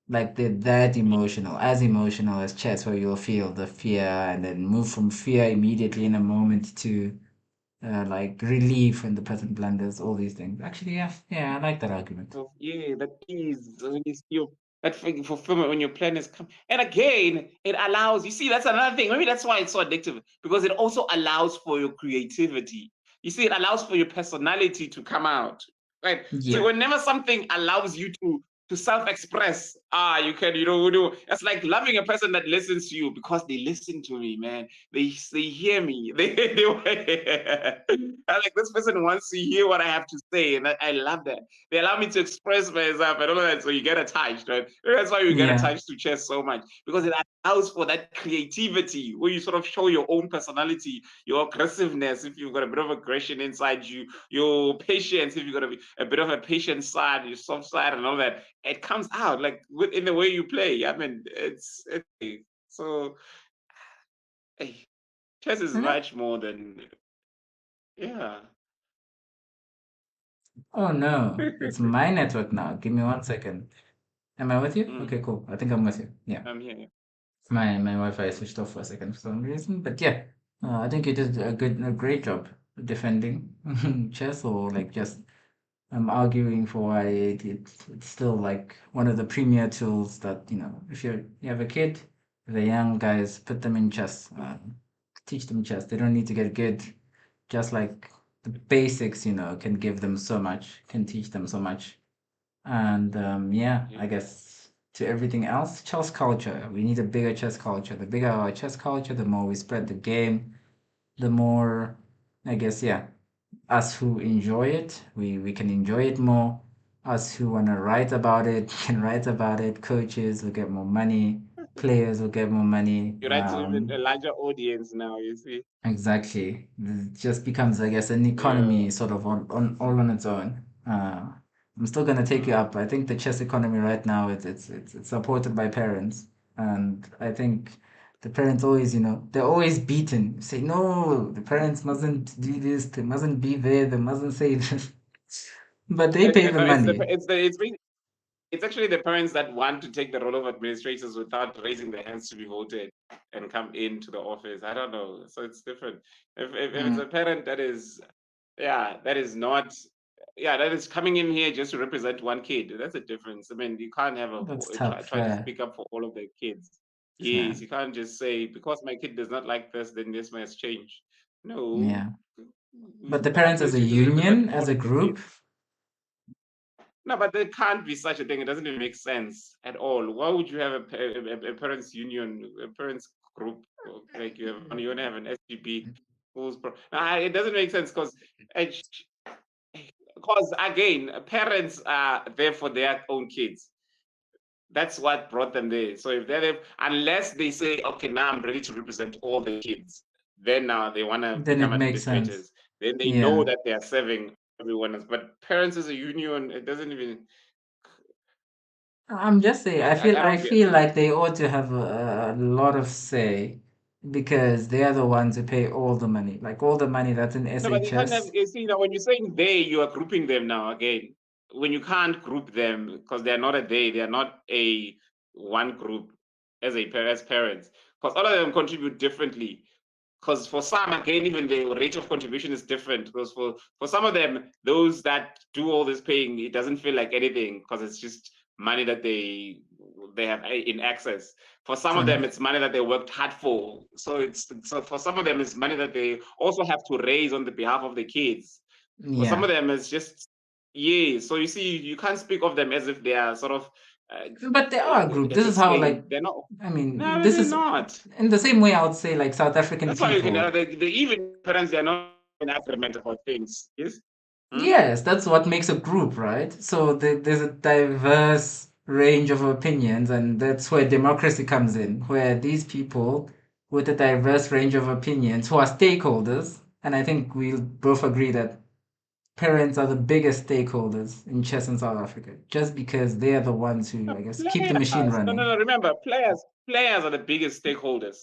like they're that emotional, as emotional as chess, where you'll feel the fear and then move from fear immediately in a moment to like relief when the present blunders, all these things. Actually, yeah, yeah, I like that argument. Yeah, that is when you feel that fulfillment when your planners come. And again, it allows, you see, that's another thing. Maybe that's why it's so addictive, because it also allows for your creativity. You see, it allows for your personality to come out. Right. So Yeah, whenever something allows you to self-express, it's like loving a person that listens to you because they listen to me, man. They hear me. I like, this person wants to hear what I have to say, and I love that. They allow me to express myself and all of that, so you get attached, right? That's why you get yeah, attached to chess so much, because it allows for that creativity where you sort of show your own personality, your aggressiveness if you've got a bit of aggression inside you, your patience if you've got a bit of a patient side, your soft side, and all that. It comes out like in the way you play. I mean, it's so. Hey, chess is yeah. much more than, yeah. Oh no, it's my network now. Give me 1 second. Am I with you? Mm, Okay, cool. I think I'm with you. Yeah. I'm here. My Wi-Fi switched off for a second for some reason, but yeah, I think you did a great job defending chess, or like just arguing for why it's still like one of the premier tools that if you have a kid, the young guys, put them in chess, teach them chess. They don't need to get good, just like the basics, can give them so much, can teach them so much. And yeah, I Yeah. guess to everything else, chess culture. We need a bigger chess culture. The bigger our chess culture, the more we spread the game, the more, I guess, yeah, us who enjoy it, we can enjoy it more. Us who want to write about it can write about it. Coaches will get more money. Players will get more money. You're right to even a larger audience now, you see. Exactly. It just becomes, I guess, an Yeah. economy sort of on all on its own. I'm still gonna take you up. I think the chess economy right now it's supported by parents, and I think the parents always, they're always beaten. Say no, the parents mustn't do this. They mustn't be there. They mustn't say this. But they pay the No, money. it's actually the parents that want to take the role of administrators without raising their hands to be voted and come into the office. I don't know. So it's different. If it's Mm, a parent that is, yeah, that is not, yeah, that is coming in here just to represent one kid, that's a difference. I mean, you can't have that's try, tough. try to Fair, speak up for all of the kids. fair. Yes, you can't just say because my kid does not like this, then this must change. No, Yeah. But the parents as a administrators represent union, all as a of the group, kids. No, but there can't be such a thing. It doesn't even make sense at all. Why would you have a parents' union, a parents' group? Like you want to have an SGP? It doesn't make sense because again, parents are there for their own kids. That's what brought them there. So if they're there, unless they say, okay, now I'm ready to represent all the kids, then now they want to then it become makes sense. administrators. Then they know Yeah. that they are serving everyone else. But parents as a union, it doesn't even. I'm just saying, I I don't get feel it. like they ought to have a lot of say because they are the ones who pay all the money, like all the money that's in No, but you can't have. SHS. You see, now when you're saying they, you are grouping them now again. When you can't group them because they are not a they are not a one group as parents, because all of them contribute differently. Because for some, again, even the rate of contribution is different. Because for some of them, those that do all this paying, it doesn't feel like anything because it's just money that they have in access. For some True of them, enough. it's money that they worked hard for. So for some of them, it's money that they also have to raise on the behalf of the kids. For some Yeah. of them, it's just yeah. So you see, you can't speak of them as if they are sort of But they are a group. This is how, like, assisting. They're not. I mean, No, this they're is not. in the same way I would say, like, South African That's why you can people. the even parents they are not in agreement about things. Yes. Hmm? Yes, that's what makes a group, right? So there's a diverse range of opinions, and that's where democracy comes in, where these people with a diverse range of opinions who are stakeholders, and I think we'll both agree that parents are the biggest stakeholders in chess in South Africa, just because they are the ones who, No, I guess, keep the machine players. No, no, running. no. Remember, players are the biggest stakeholders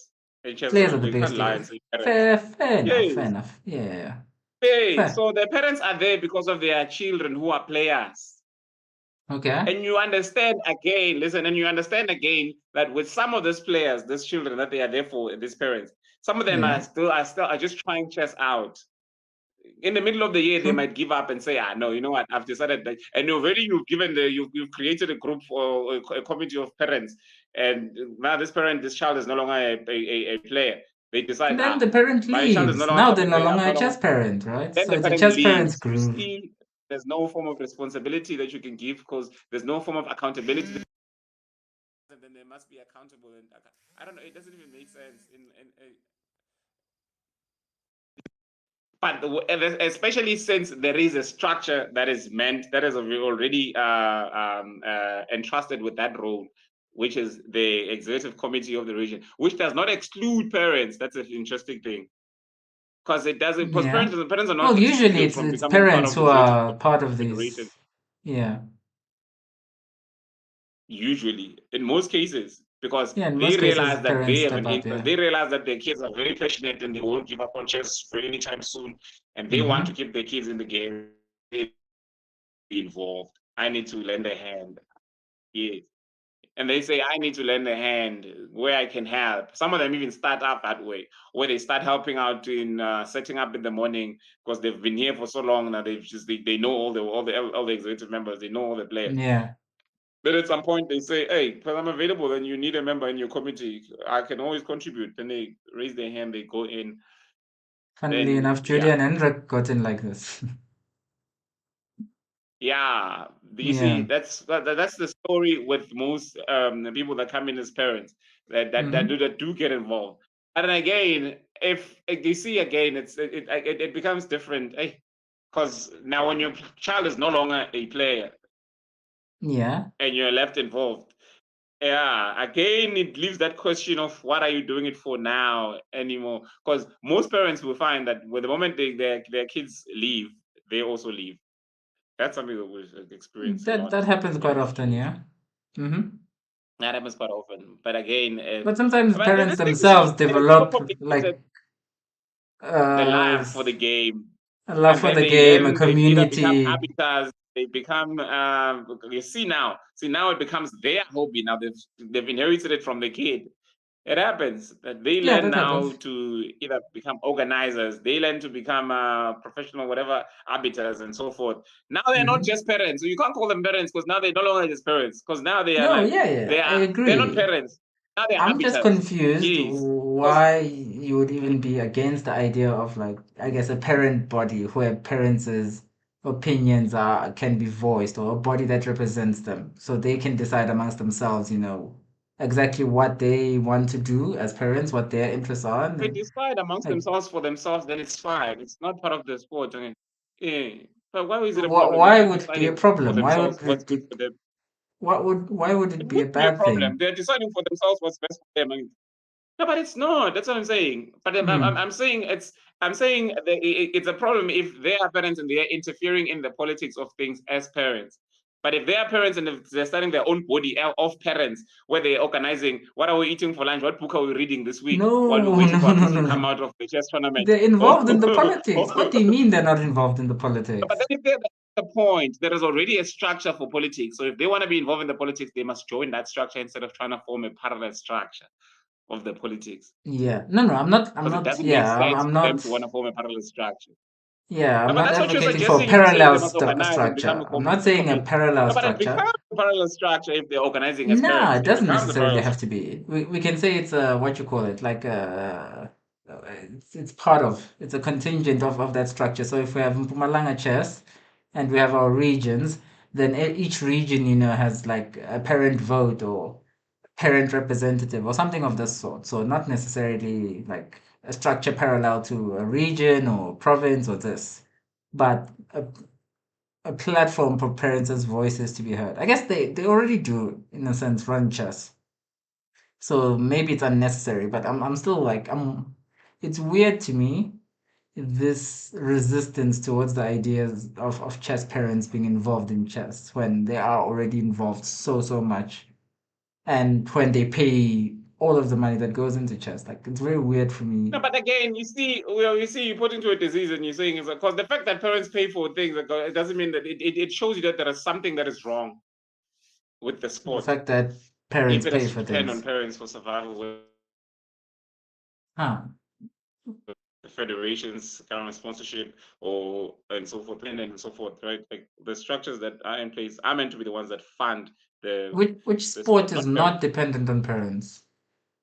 in chess. Players are the You can't biggest lie and stakeholders. say parents. Fair enough, fair Yes. enough. Yeah, yeah, yeah. Yes. Fair. So the parents are there because of their children who are players. Okay. And you understand again, listen, and you understand again that with some of these players, these children that they are there for, these parents, some of them Yeah. are just trying chess out. In the middle of the year, they True. might give up and say, no, you know what, I've decided that, and you've created a group for a committee of parents, and now this child is no longer a player. They decide, Then the parent my child is no leaves. longer Now they're coming no here. I'm longer no a longer. chess parent, right? Then So the it's a parent chess parent's leaves. You groove. see, there's no form of responsibility that you can give because there's no form of accountability. And then they must be accountable. And I don't know. It doesn't even make sense. But especially since there is a structure that is already entrusted with that role, which is the executive committee of the region, which does not exclude parents. That's an interesting thing because it doesn't because Yeah. parents are not Well, usually excluded it's from it's becoming part parents of the who executive are part of confederation. these. Yeah. Usually, in most cases, because Yeah, in they most cases, realize that parents they have step an up, interest, yeah. they realize that their kids are very passionate and they won't give up on chess for any time soon, and they want to Mm-hmm. keep their kids in the game. They be involved. I need to lend a hand. Yes. And they say, I need to lend a hand where I can help. Some of them even start up that way, where they start helping out in setting up in the morning because they've been here for so long now. They know all the executive members. They know all the players. Yeah. Then at some point they say, hey, because I'm available and you need a member in your committee, I can always contribute. Then they raise their hand, they go in. Funnily Then, enough, yeah. Julian and Hendrik got in like this. Yeah, you see, Yeah. that's the story with most people that come in as parents Mm-hmm. that do get involved. And then again, if you see again, it becomes different. Because now when your child is no longer a player Yeah. and you're left involved, yeah, again, it leaves that question of what are you doing it for now anymore? Because most parents will find that with the moment their kids leave, they also leave. That's something that we've experienced a That lot happens in quite this often, generation. yeah. Mm-hmm. That happens quite often. But again, But sometimes but parents the thing is, themselves they're so develop complicated, like the uh life for the game, a love and for then the they game, a learn. They either become community. arbiters, they become. You see now it becomes their hobby. Now they've inherited it from the kid. It happens that they Yeah, learn that now happens. to either become organizers, they learn to become professional, whatever, arbiters and so forth. Now they're not Mm-hmm. just parents. So you can't call them parents because now they're no longer just parents. Because now they are No, like yeah, yeah, I they're not agree. parents. Now they're I'm just arbiters. confused Yes. Because why you would even be against the idea of like, I guess, a parent body where parents' opinions are can be voiced, or a body that represents them, so they can decide amongst themselves, exactly what they want to do as parents, what their interests are, and they then decide amongst like, themselves for themselves, then it's fine. It's not part of the sport. I mean, yeah. But why is it a problem if why they're would it be a deciding for problem? Why themselves would what's it good be? for them? Why would It it be a would be a bad problem. thing? They're deciding for themselves what's best for them. I mean, no, but it's not. That's what I'm saying. But Hmm. I'm saying I'm saying that it's a problem if they are parents and they are interfering in the politics of things as parents. But if they are parents and if they're starting their own body of parents, where they're organizing, what are we eating for lunch? What book are we reading this week? While we're No, waiting no, for our no, kids no, to come no. out of the chess tournament. They're involved in the politics. What do you But mean they're not involved in the politics? then if they're the point, there is already a structure for politics. So if they want to be involved in the politics, they must join that structure instead of trying to form a parallel structure of the politics, Yeah. No, no, I'm not. I'm because it not. doesn't make Yeah, sense I'm for them not. to want to form a parallel structure. Yeah, No, I'm but not that's what you're advocating for a suggesting if you say they parallel must organize and become structure. a I'm not saying a complete. parallel No, but it structure. becomes a parallel structure if they're organizing as No, parents. it It doesn't becomes a necessarily parallel have structure. to be. We can say it's a what you call it, like it's part of, it's a contingent of that structure. So if we have Mpumalanga chess and we have our regions, then each region, has like a parent vote or parent representative or something of this sort. So not necessarily like a structure parallel to a region or province or this, but a platform for parents' voices to be heard. I guess they already do, in a sense, run chess. So maybe it's unnecessary, but I'm still like, it's weird to me, this resistance towards the ideas of chess parents being involved in chess when they are already involved so much, and when they pay all of the money that goes into chess. Like, it's very weird for No, me. but again, you see, you put into a disease and you're saying it's because the fact that parents pay for things, it doesn't mean that it shows you that there is something that is wrong with the The sport. fact that If parents it pay has to for depend on things. parents for survival, with Huh. the federations, current sponsorship, or and so forth, and so forth, right? Like the structures that are in place are meant to be the ones that fund Which the sport sport, is not not parents. dependent on parents?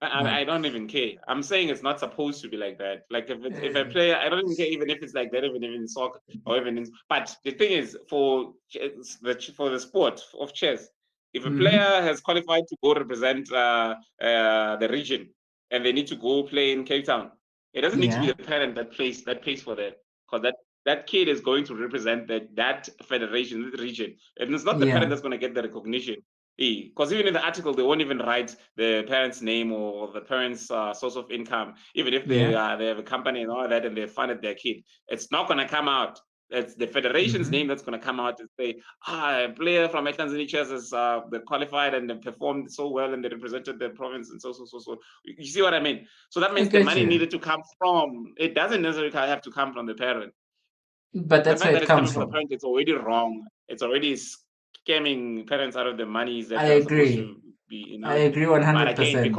Like, I don't even care. I'm saying it's not supposed to be like that. Like if a uh, player, I don't even care even if it's like that, even in soccer or even in. But the thing is, for the sport of chess, if a mhm. player has qualified to go represent the region and they need to go play in Cape Town, it doesn't need to be Yeah, the parent that pays for that, because that kid is going to represent that federation, that region, and it's not the parent yeah, that's going to get the recognition. Because even in the article, they won't even write the parent's name or the parent's source of income. Even if yeah. they have a company and all that, and they funded their kid, it's not going to come out. It's the federation's name Hmm. that's going to come out and say, a player from Tanzania Chess is they qualified and they performed so well and they represented the province and so. You see what I mean? So that I means the get money you. needed to come from. It doesn't necessarily have to come from the parent. But The that's fact where that it it's comes coming from the from. parent, it's already wrong. It's already scamming parents out of the monies I that are supposed agree. to be in I out there. agree But again, 100%.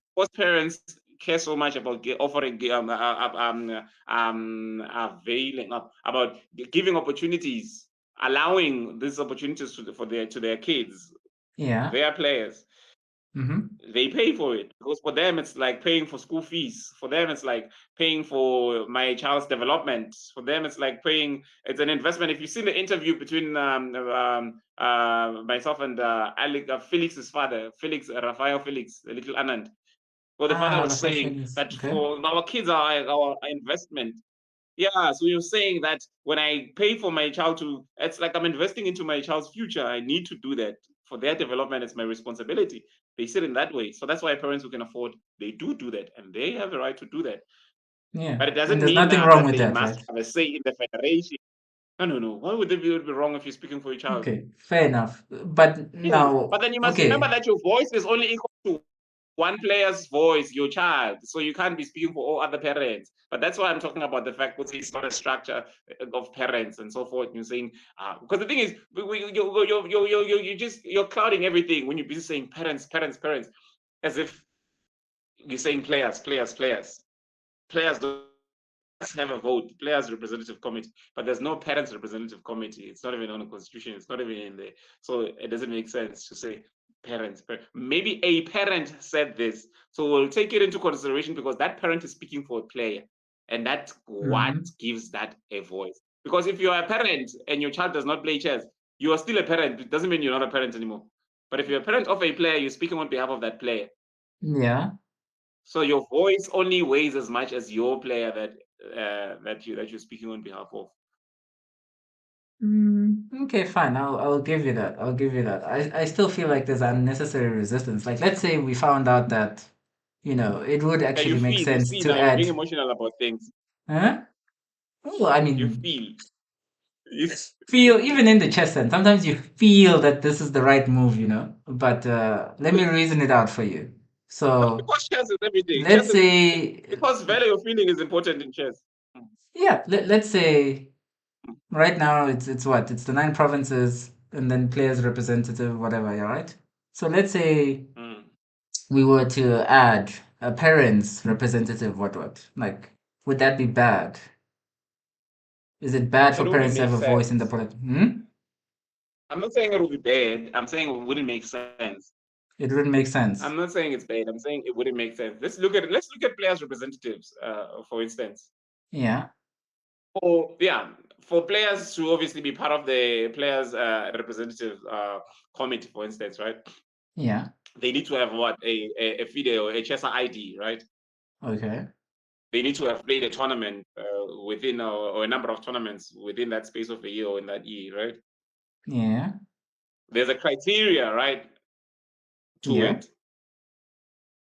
because parents care so much about offering, availing about giving opportunities, allowing these opportunities to their kids, Yeah. their players. Mm-hmm. They pay for it because for them it's like paying for school fees. For them it's like paying for my child's development. For them it's like paying. It's an investment. If you see the interview between myself and Alec, Felix's father, Felix Rafael Felix, the little Anand, well, the father Ah, was Rafael saying Felix. that Okay. for our kids are our investment. Yeah, so you're saying that when I pay for my child to, it's like I'm investing into my child's future. I need to do that for their development. It's my responsibility. They sit in that way. So that's why parents who can afford, they do that, and they have the right to do that. Yeah. But it And doesn't there's mean nothing now wrong that with they that, must right? have a say in the federation. No, no, no. Why would it be wrong if you're speaking for your child? Okay. Fair enough. But Yeah, but now, then you must remember okay. that your voice is only equal to one player's voice, your child. So you can't be speaking for all other parents. But that's why I'm talking about the fact that it's not a structure of parents and so forth. You're saying because the thing is, you're clouding everything when you're busy saying parents, parents, parents, as if you're saying players, players, players. Players don't have a vote, players representative committee, but there's no parents representative committee. It's not even on the constitution. It's not even in there. So it doesn't make sense to say parents. Maybe a parent said this, so we'll take it into consideration because that parent is speaking for a player, and that's what Mm-hmm. gives that a voice. Because if you're a parent and your child does not play chess, you are still a parent. It doesn't mean you're not a parent anymore. But if you're a parent of a player, you're speaking on behalf of that player. Yeah. So your voice only weighs as much as your player that you're speaking on behalf of. Okay, fine. I'll give you that. I'll give you that. I still feel like there's unnecessary resistance. Like, let's say we found out that, it would Yeah, you actually make feel. You sense see to now, you're being add. emotional about things. Huh? Well, I You mean, feel. You, feel even in the chess sense. Sometimes you feel that this is the right move, But let me reason it out for you. So because chess is everything. Chess let's is say, because value of feeling is important in chess. yeah, let's say right now it's what? It's the nine provinces and then players representative, whatever, yeah, right? So let's say Mm. we were to add a parents representative, what? Like, would that be bad? Is it bad for It wouldn't parents to make have a voice in the sense. politics? Hmm? I'm not saying it would be bad. I'm saying it wouldn't make sense. It wouldn't make I'm sense. not saying it's bad. I'm saying it wouldn't make sense. Let's look at players representatives, for instance. Yeah, For players to obviously be part of the players representative committee, for instance, right? yeah, They need to have what a FIDE or HSR ID, right? okay, They need to have played a tournament within or a number of tournaments within that space of a year or in that year, right? yeah, There's a criteria, right, to yeah, it.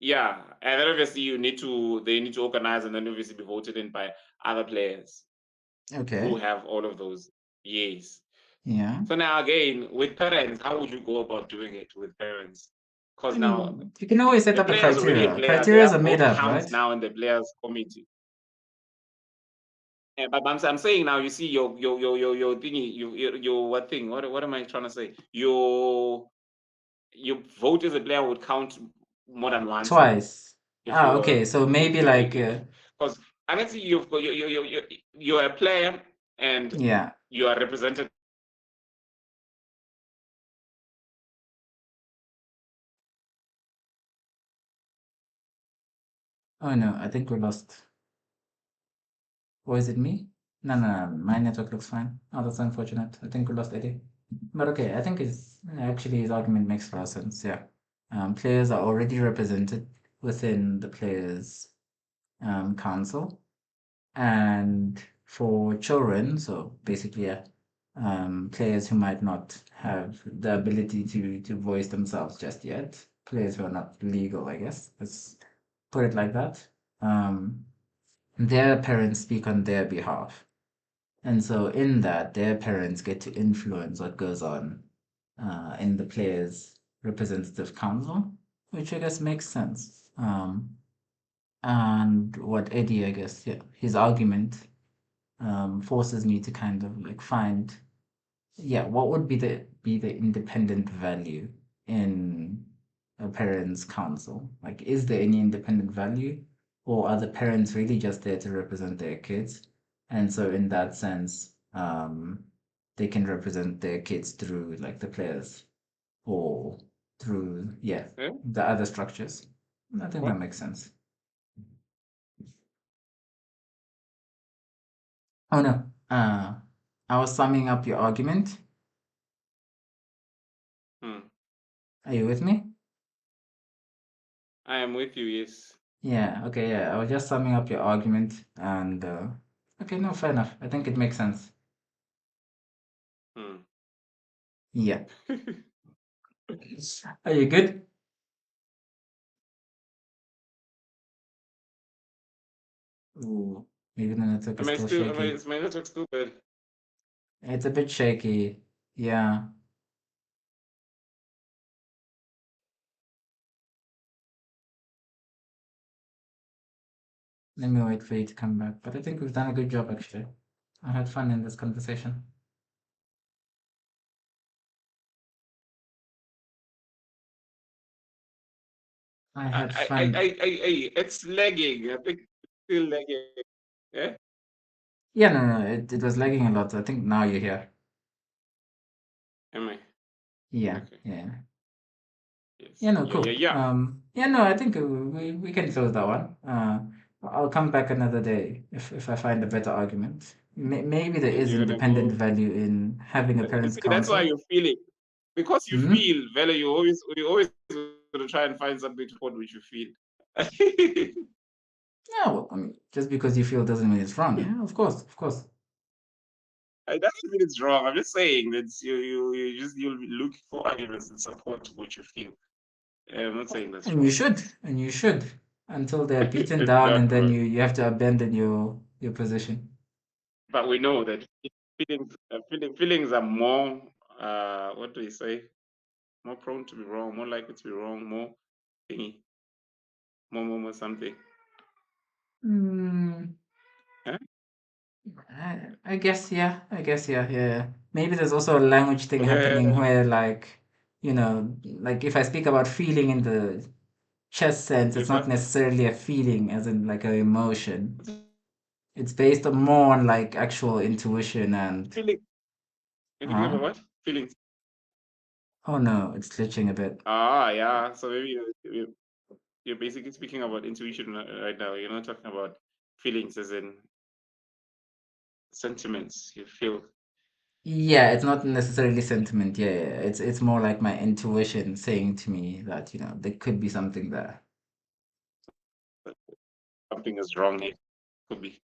Yeah, and then obviously they need to organize and then obviously be voted in by other players who okay, have all of those years. yeah. So now again, with parents, how would you go about doing it with parents? Because I now mean, you can always set a up a player is already a criteria. player. Criteria Their are made vote up, counts right? now in the players' committee. Yeah, but I'm saying now, you see your thingy, your what thing? What am I trying to say? Your vote as a player would count more than once now Twice. if Ah, you're okay. So if maybe you like, because honestly you're a player and yeah. you are represented. Oh no, I think we lost. Or is it me? No, no, no. My network looks fine. Oh, that's unfortunate. I think we lost Eddie. But okay, I think it's actually his argument makes a lot of sense. Yeah. Players are already represented within the players' council. And for children, so basically, yeah, players who might not have the ability to voice themselves just yet, players who are not legal, I guess. Let's put it like that. Um, their parents speak on their behalf. And so in that, their parents get to influence what goes on in the players' representative council, which I guess makes sense. And what Eddie, I guess, yeah, his argument forces me to kind of like find, yeah, what would be the independent value in a parent's council? Like, is there any independent value, or are the parents really just there to represent their kids? And so, in that sense, they can represent their kids through like the players, or through, yeah, Eh? the other structures. I think that What? makes sense. Oh no, I was summing up your argument. Hmm. Are you with me? I am with you, yes. Yeah, okay, yeah. I was just summing up your argument and okay, no, fair enough. I think it makes sense. Hmm. Yeah. Are you good? Ooh, maybe the network is still shaky. Is my network still bad? It's a bit shaky. Yeah. Let me wait for you to come back. But I think we've done a good job actually. I had fun in this conversation. I had fun. It's lagging. I think it's still lagging. Yeah? Yeah, no, it was lagging a lot. I think now you're here. Am I? Yeah, Okay. yeah. Yeah, Yes. no, Yeah, yeah, cool. yeah. Yeah, no, I think we can close that one. I'll come back another day if I find a better argument. Maybe there And is you're gonna independent go. value in having a You parent see, that's why council. you're feeling. Because you Hmm? feel, Vela, you always gonna try and find something to support which you feel. Yeah, well, I mean, just because you feel doesn't mean it's wrong. Yeah, of course, of course. It doesn't mean it's wrong. I'm just saying that you'll be looking for arguments and support what you feel. I'm not saying that's wrong. And you should, until they're beaten down, and then But you have to abandon your position. we know that feelings are more what do you say? More prone to be wrong, more likely to be wrong, more thingy, more something. Hmm. Huh? I guess, yeah. I guess, yeah, yeah, yeah. Maybe there's also a language thing happening Uh, where, like, like if I speak about feeling in the chess sense, it's it's not what necessarily a feeling, as in like an emotion. It's based on more on like actual intuition and, feeling. If you think huh? about what feelings. Oh no, it's glitching a bit. Ah, yeah. So maybe you're basically speaking about intuition right now. You're not talking about feelings as in sentiments you feel. Yeah, it's not necessarily sentiment. Yeah, yeah, yeah. It's more like my intuition saying to me that, there could be something there. That something is wrong here. Could be.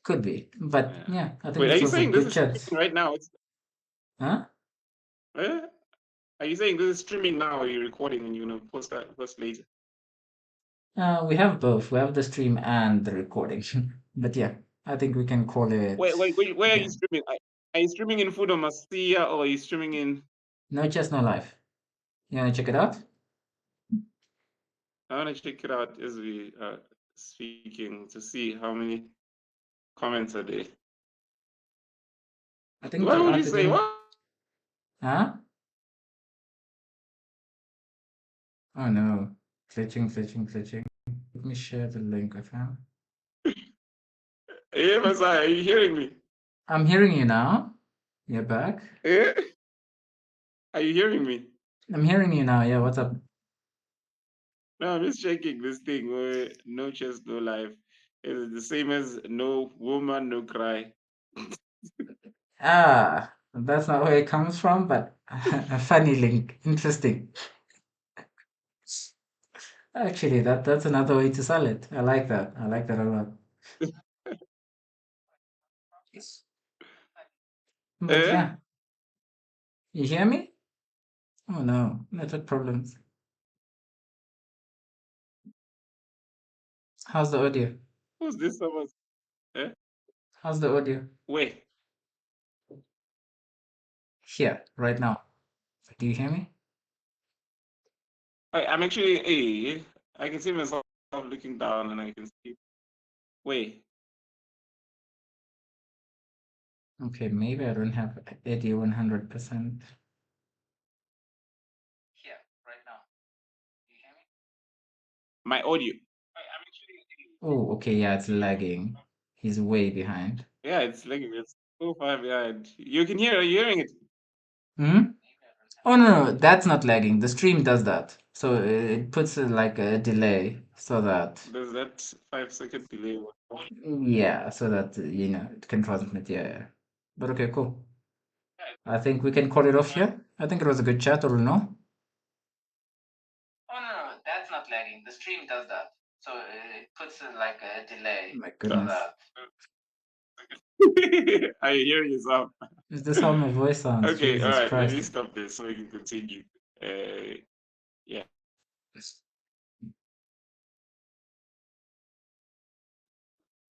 Could be. But Yeah. yeah, I think Wait, are this you was a saying this good is chat. streaming right now? It's Huh? eh? Are you saying this is streaming now? Or are you recording and you're gonna post later? We have both. We have the stream and the recording. But yeah, I think we can call it. Where are you Yeah. streaming? Are you streaming in Fudo Masia or are you streaming in? No chess, no life. You wanna check it out? I want to check it out as we are speaking to see how many comments are there. I think What you would you added say? in. What? Huh? Oh no. Glitching, glitching, glitching. Let me share the link with him. Hey, Masai, are you hearing me? I'm hearing you now. You're back. Eh? Are you hearing me? I'm hearing you now. Yeah, what's up? No, I'm just checking this thing where no chest, no life. It's the same as no woman, no cry. Ah, that's not where it comes from, but a funny link. Interesting. Actually, that's another way to sell it. I like that. I like that a lot. But Eh? yeah, you hear me? Oh no, network problems. How's the audio? Who's this? Someone? Eh? How's the audio? Where? Here, right now. Do you hear me? I'm actually, hey, I can see myself looking down and I can see. Wait. Okay, maybe I don't have Eddie 100%. Here, right now. Do you hear me? My audio. I'm actually, Oh, okay, yeah, it's lagging. He's way behind. yeah, it's lagging. It's so far behind. You can hear. Are you hearing it? Hmm? Oh no, no, that's not lagging. The stream does that. So it puts like a delay so that There's that 5 second delay. yeah, so that it can transmit. Yeah, yeah. But okay, cool. I think we can call it off here. I think it was a good chat, or no? Oh no, no, that's not lagging. The stream does that. So it puts like a delay. My So, goodness. I hear you, Sam. Is this how my voice sounds? Okay, all Jesus right. Let me Christ. stop this so we can continue. Yeah.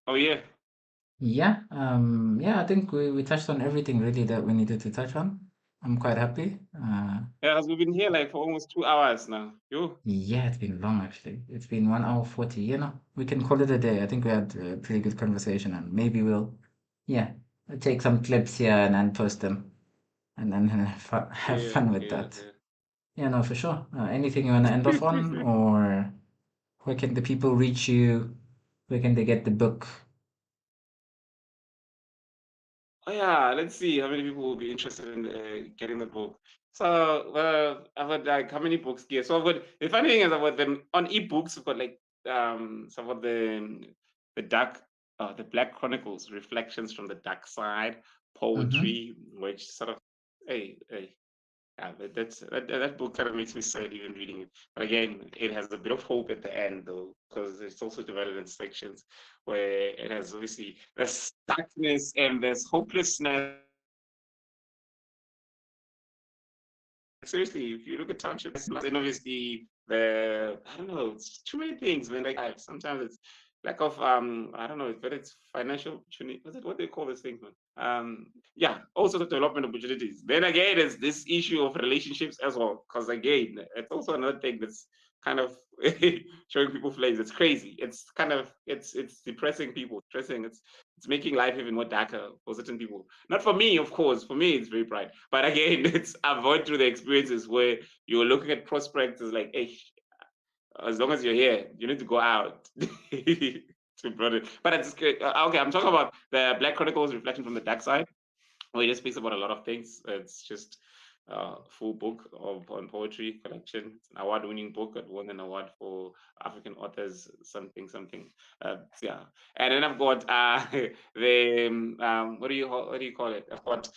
Oh yeah. Yeah, I think we touched on everything really that we needed to touch on. I'm quite happy. Yeah, 'cause we've been here like for almost 2 hours now. Yo. Yeah, it's been long actually. It's been 1 hour 40. We can call it a day. I think we had a pretty good conversation, and maybe yeah, take some clips here and post them, and then have Yeah. fun with Yeah. that. Yeah. Yeah, no, for sure. Anything you want to end off on, or where can the people reach you? Where can they get the book? Oh yeah, let's see how many people will be interested in getting the book. So I've got like how many books here? So I've got the funny thing is I've got them on ebooks. I've got like some of the dark the Black Chronicles, Reflections from the Dark Side, Mm-hmm. poetry, which sort of hey yeah, that book kind of makes me sad even reading it. But again, it has a bit of hope at the end though, because it's also divided in sections where it has obviously there's darkness and there's hopelessness. Seriously, if you look at townships, then obviously the I don't know, it's too many things, man. Like sometimes it's lack of I don't know, but it's financial opportunity. What's it what they call this thing, man? Yeah, also the development opportunities. Then again, there's this issue of relationships as well, because again, it's also another thing that's kind of showing people flames. It's crazy. It's kind of it's depressing people, stressing. It's making life even more darker for certain people. Not for me, of course. For me, it's very bright. But again, it's I've gone through the experiences where you're looking at prospects as like, hey, as long as you're here, you need to go out to broaden. But it's okay. I'm talking about the Black Chronicles Reflection from the Dark Side. Well, it just speaks about a lot of things. It's just a full book of on poetry collection. It's an award-winning book. It won an award for African authors, something, something. Yeah, and then I've got what do you call it? I've got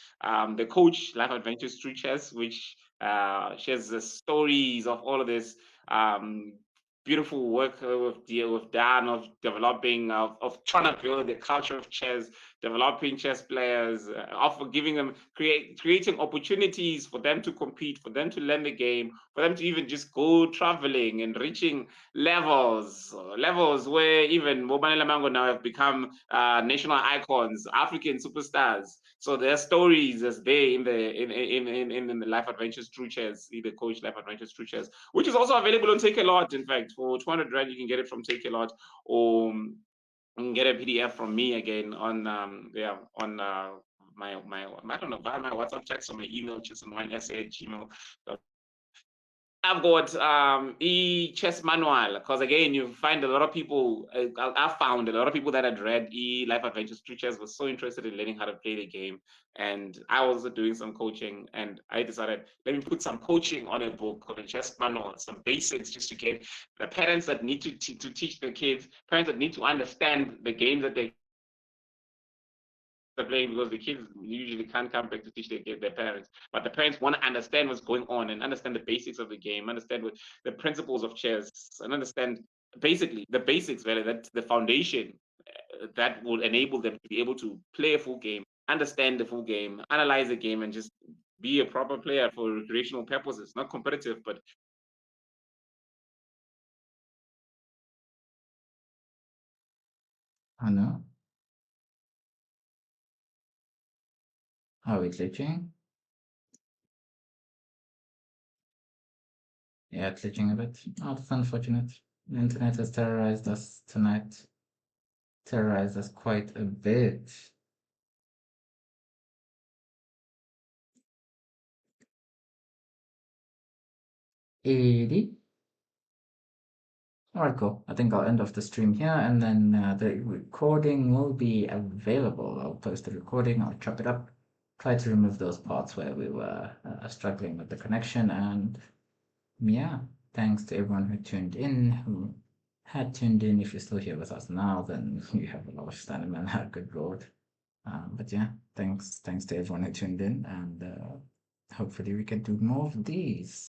the Coach Life Adventures Through Chess, which shares the stories of all of this. Beautiful work we've done of developing of trying to build the culture of chess, developing chess players, offer giving them creating opportunities for them to compete, for them to learn the game, for them to even just go traveling and reaching levels where even Mobile Mango now have become national icons, African superstars. So their stories as they in the Life Adventures True Chess, the Coach Life Adventures True Chess, which is also available on Take a Lot. In fact, for 200 Rand, you can get it from Take a Lot, or you can get a PDF from me again on my I don't know via my WhatsApp text or my email, just on gmail. I've got e-chess manual because again, you find a lot of people. I found a lot of people that had read e-life adventures through chess was so interested in learning how to play the game, and I was doing some coaching, and I decided let me put some coaching on a book on a chess manual, some basics just to get the parents that need to teach their kids, parents that need to understand the games that they are playing because the kids usually can't come back to teach their parents. But the parents want to understand what's going on and understand the basics of the game, understand what the principles of chess, and understand basically the basics, really, that's the foundation that will enable them to be able to play a full game, understand the full game, analyze the game, and just be a proper player for recreational purposes, not competitive, but I know. Are we glitching? Yeah, glitching a bit. Oh, that's unfortunate. The internet has terrorized us tonight. Terrorized us quite a bit. Edie? Alright, cool. I think I'll end off the stream here and then the recording will be available. I'll post the recording, I'll chop it up, try to remove those parts where we were struggling with the connection. And yeah, thanks to everyone who tuned in, who had tuned in. If you're still here with us now, then you have a lot of stamina and a good road. But yeah, thanks to everyone who tuned in, and hopefully we can do more of these.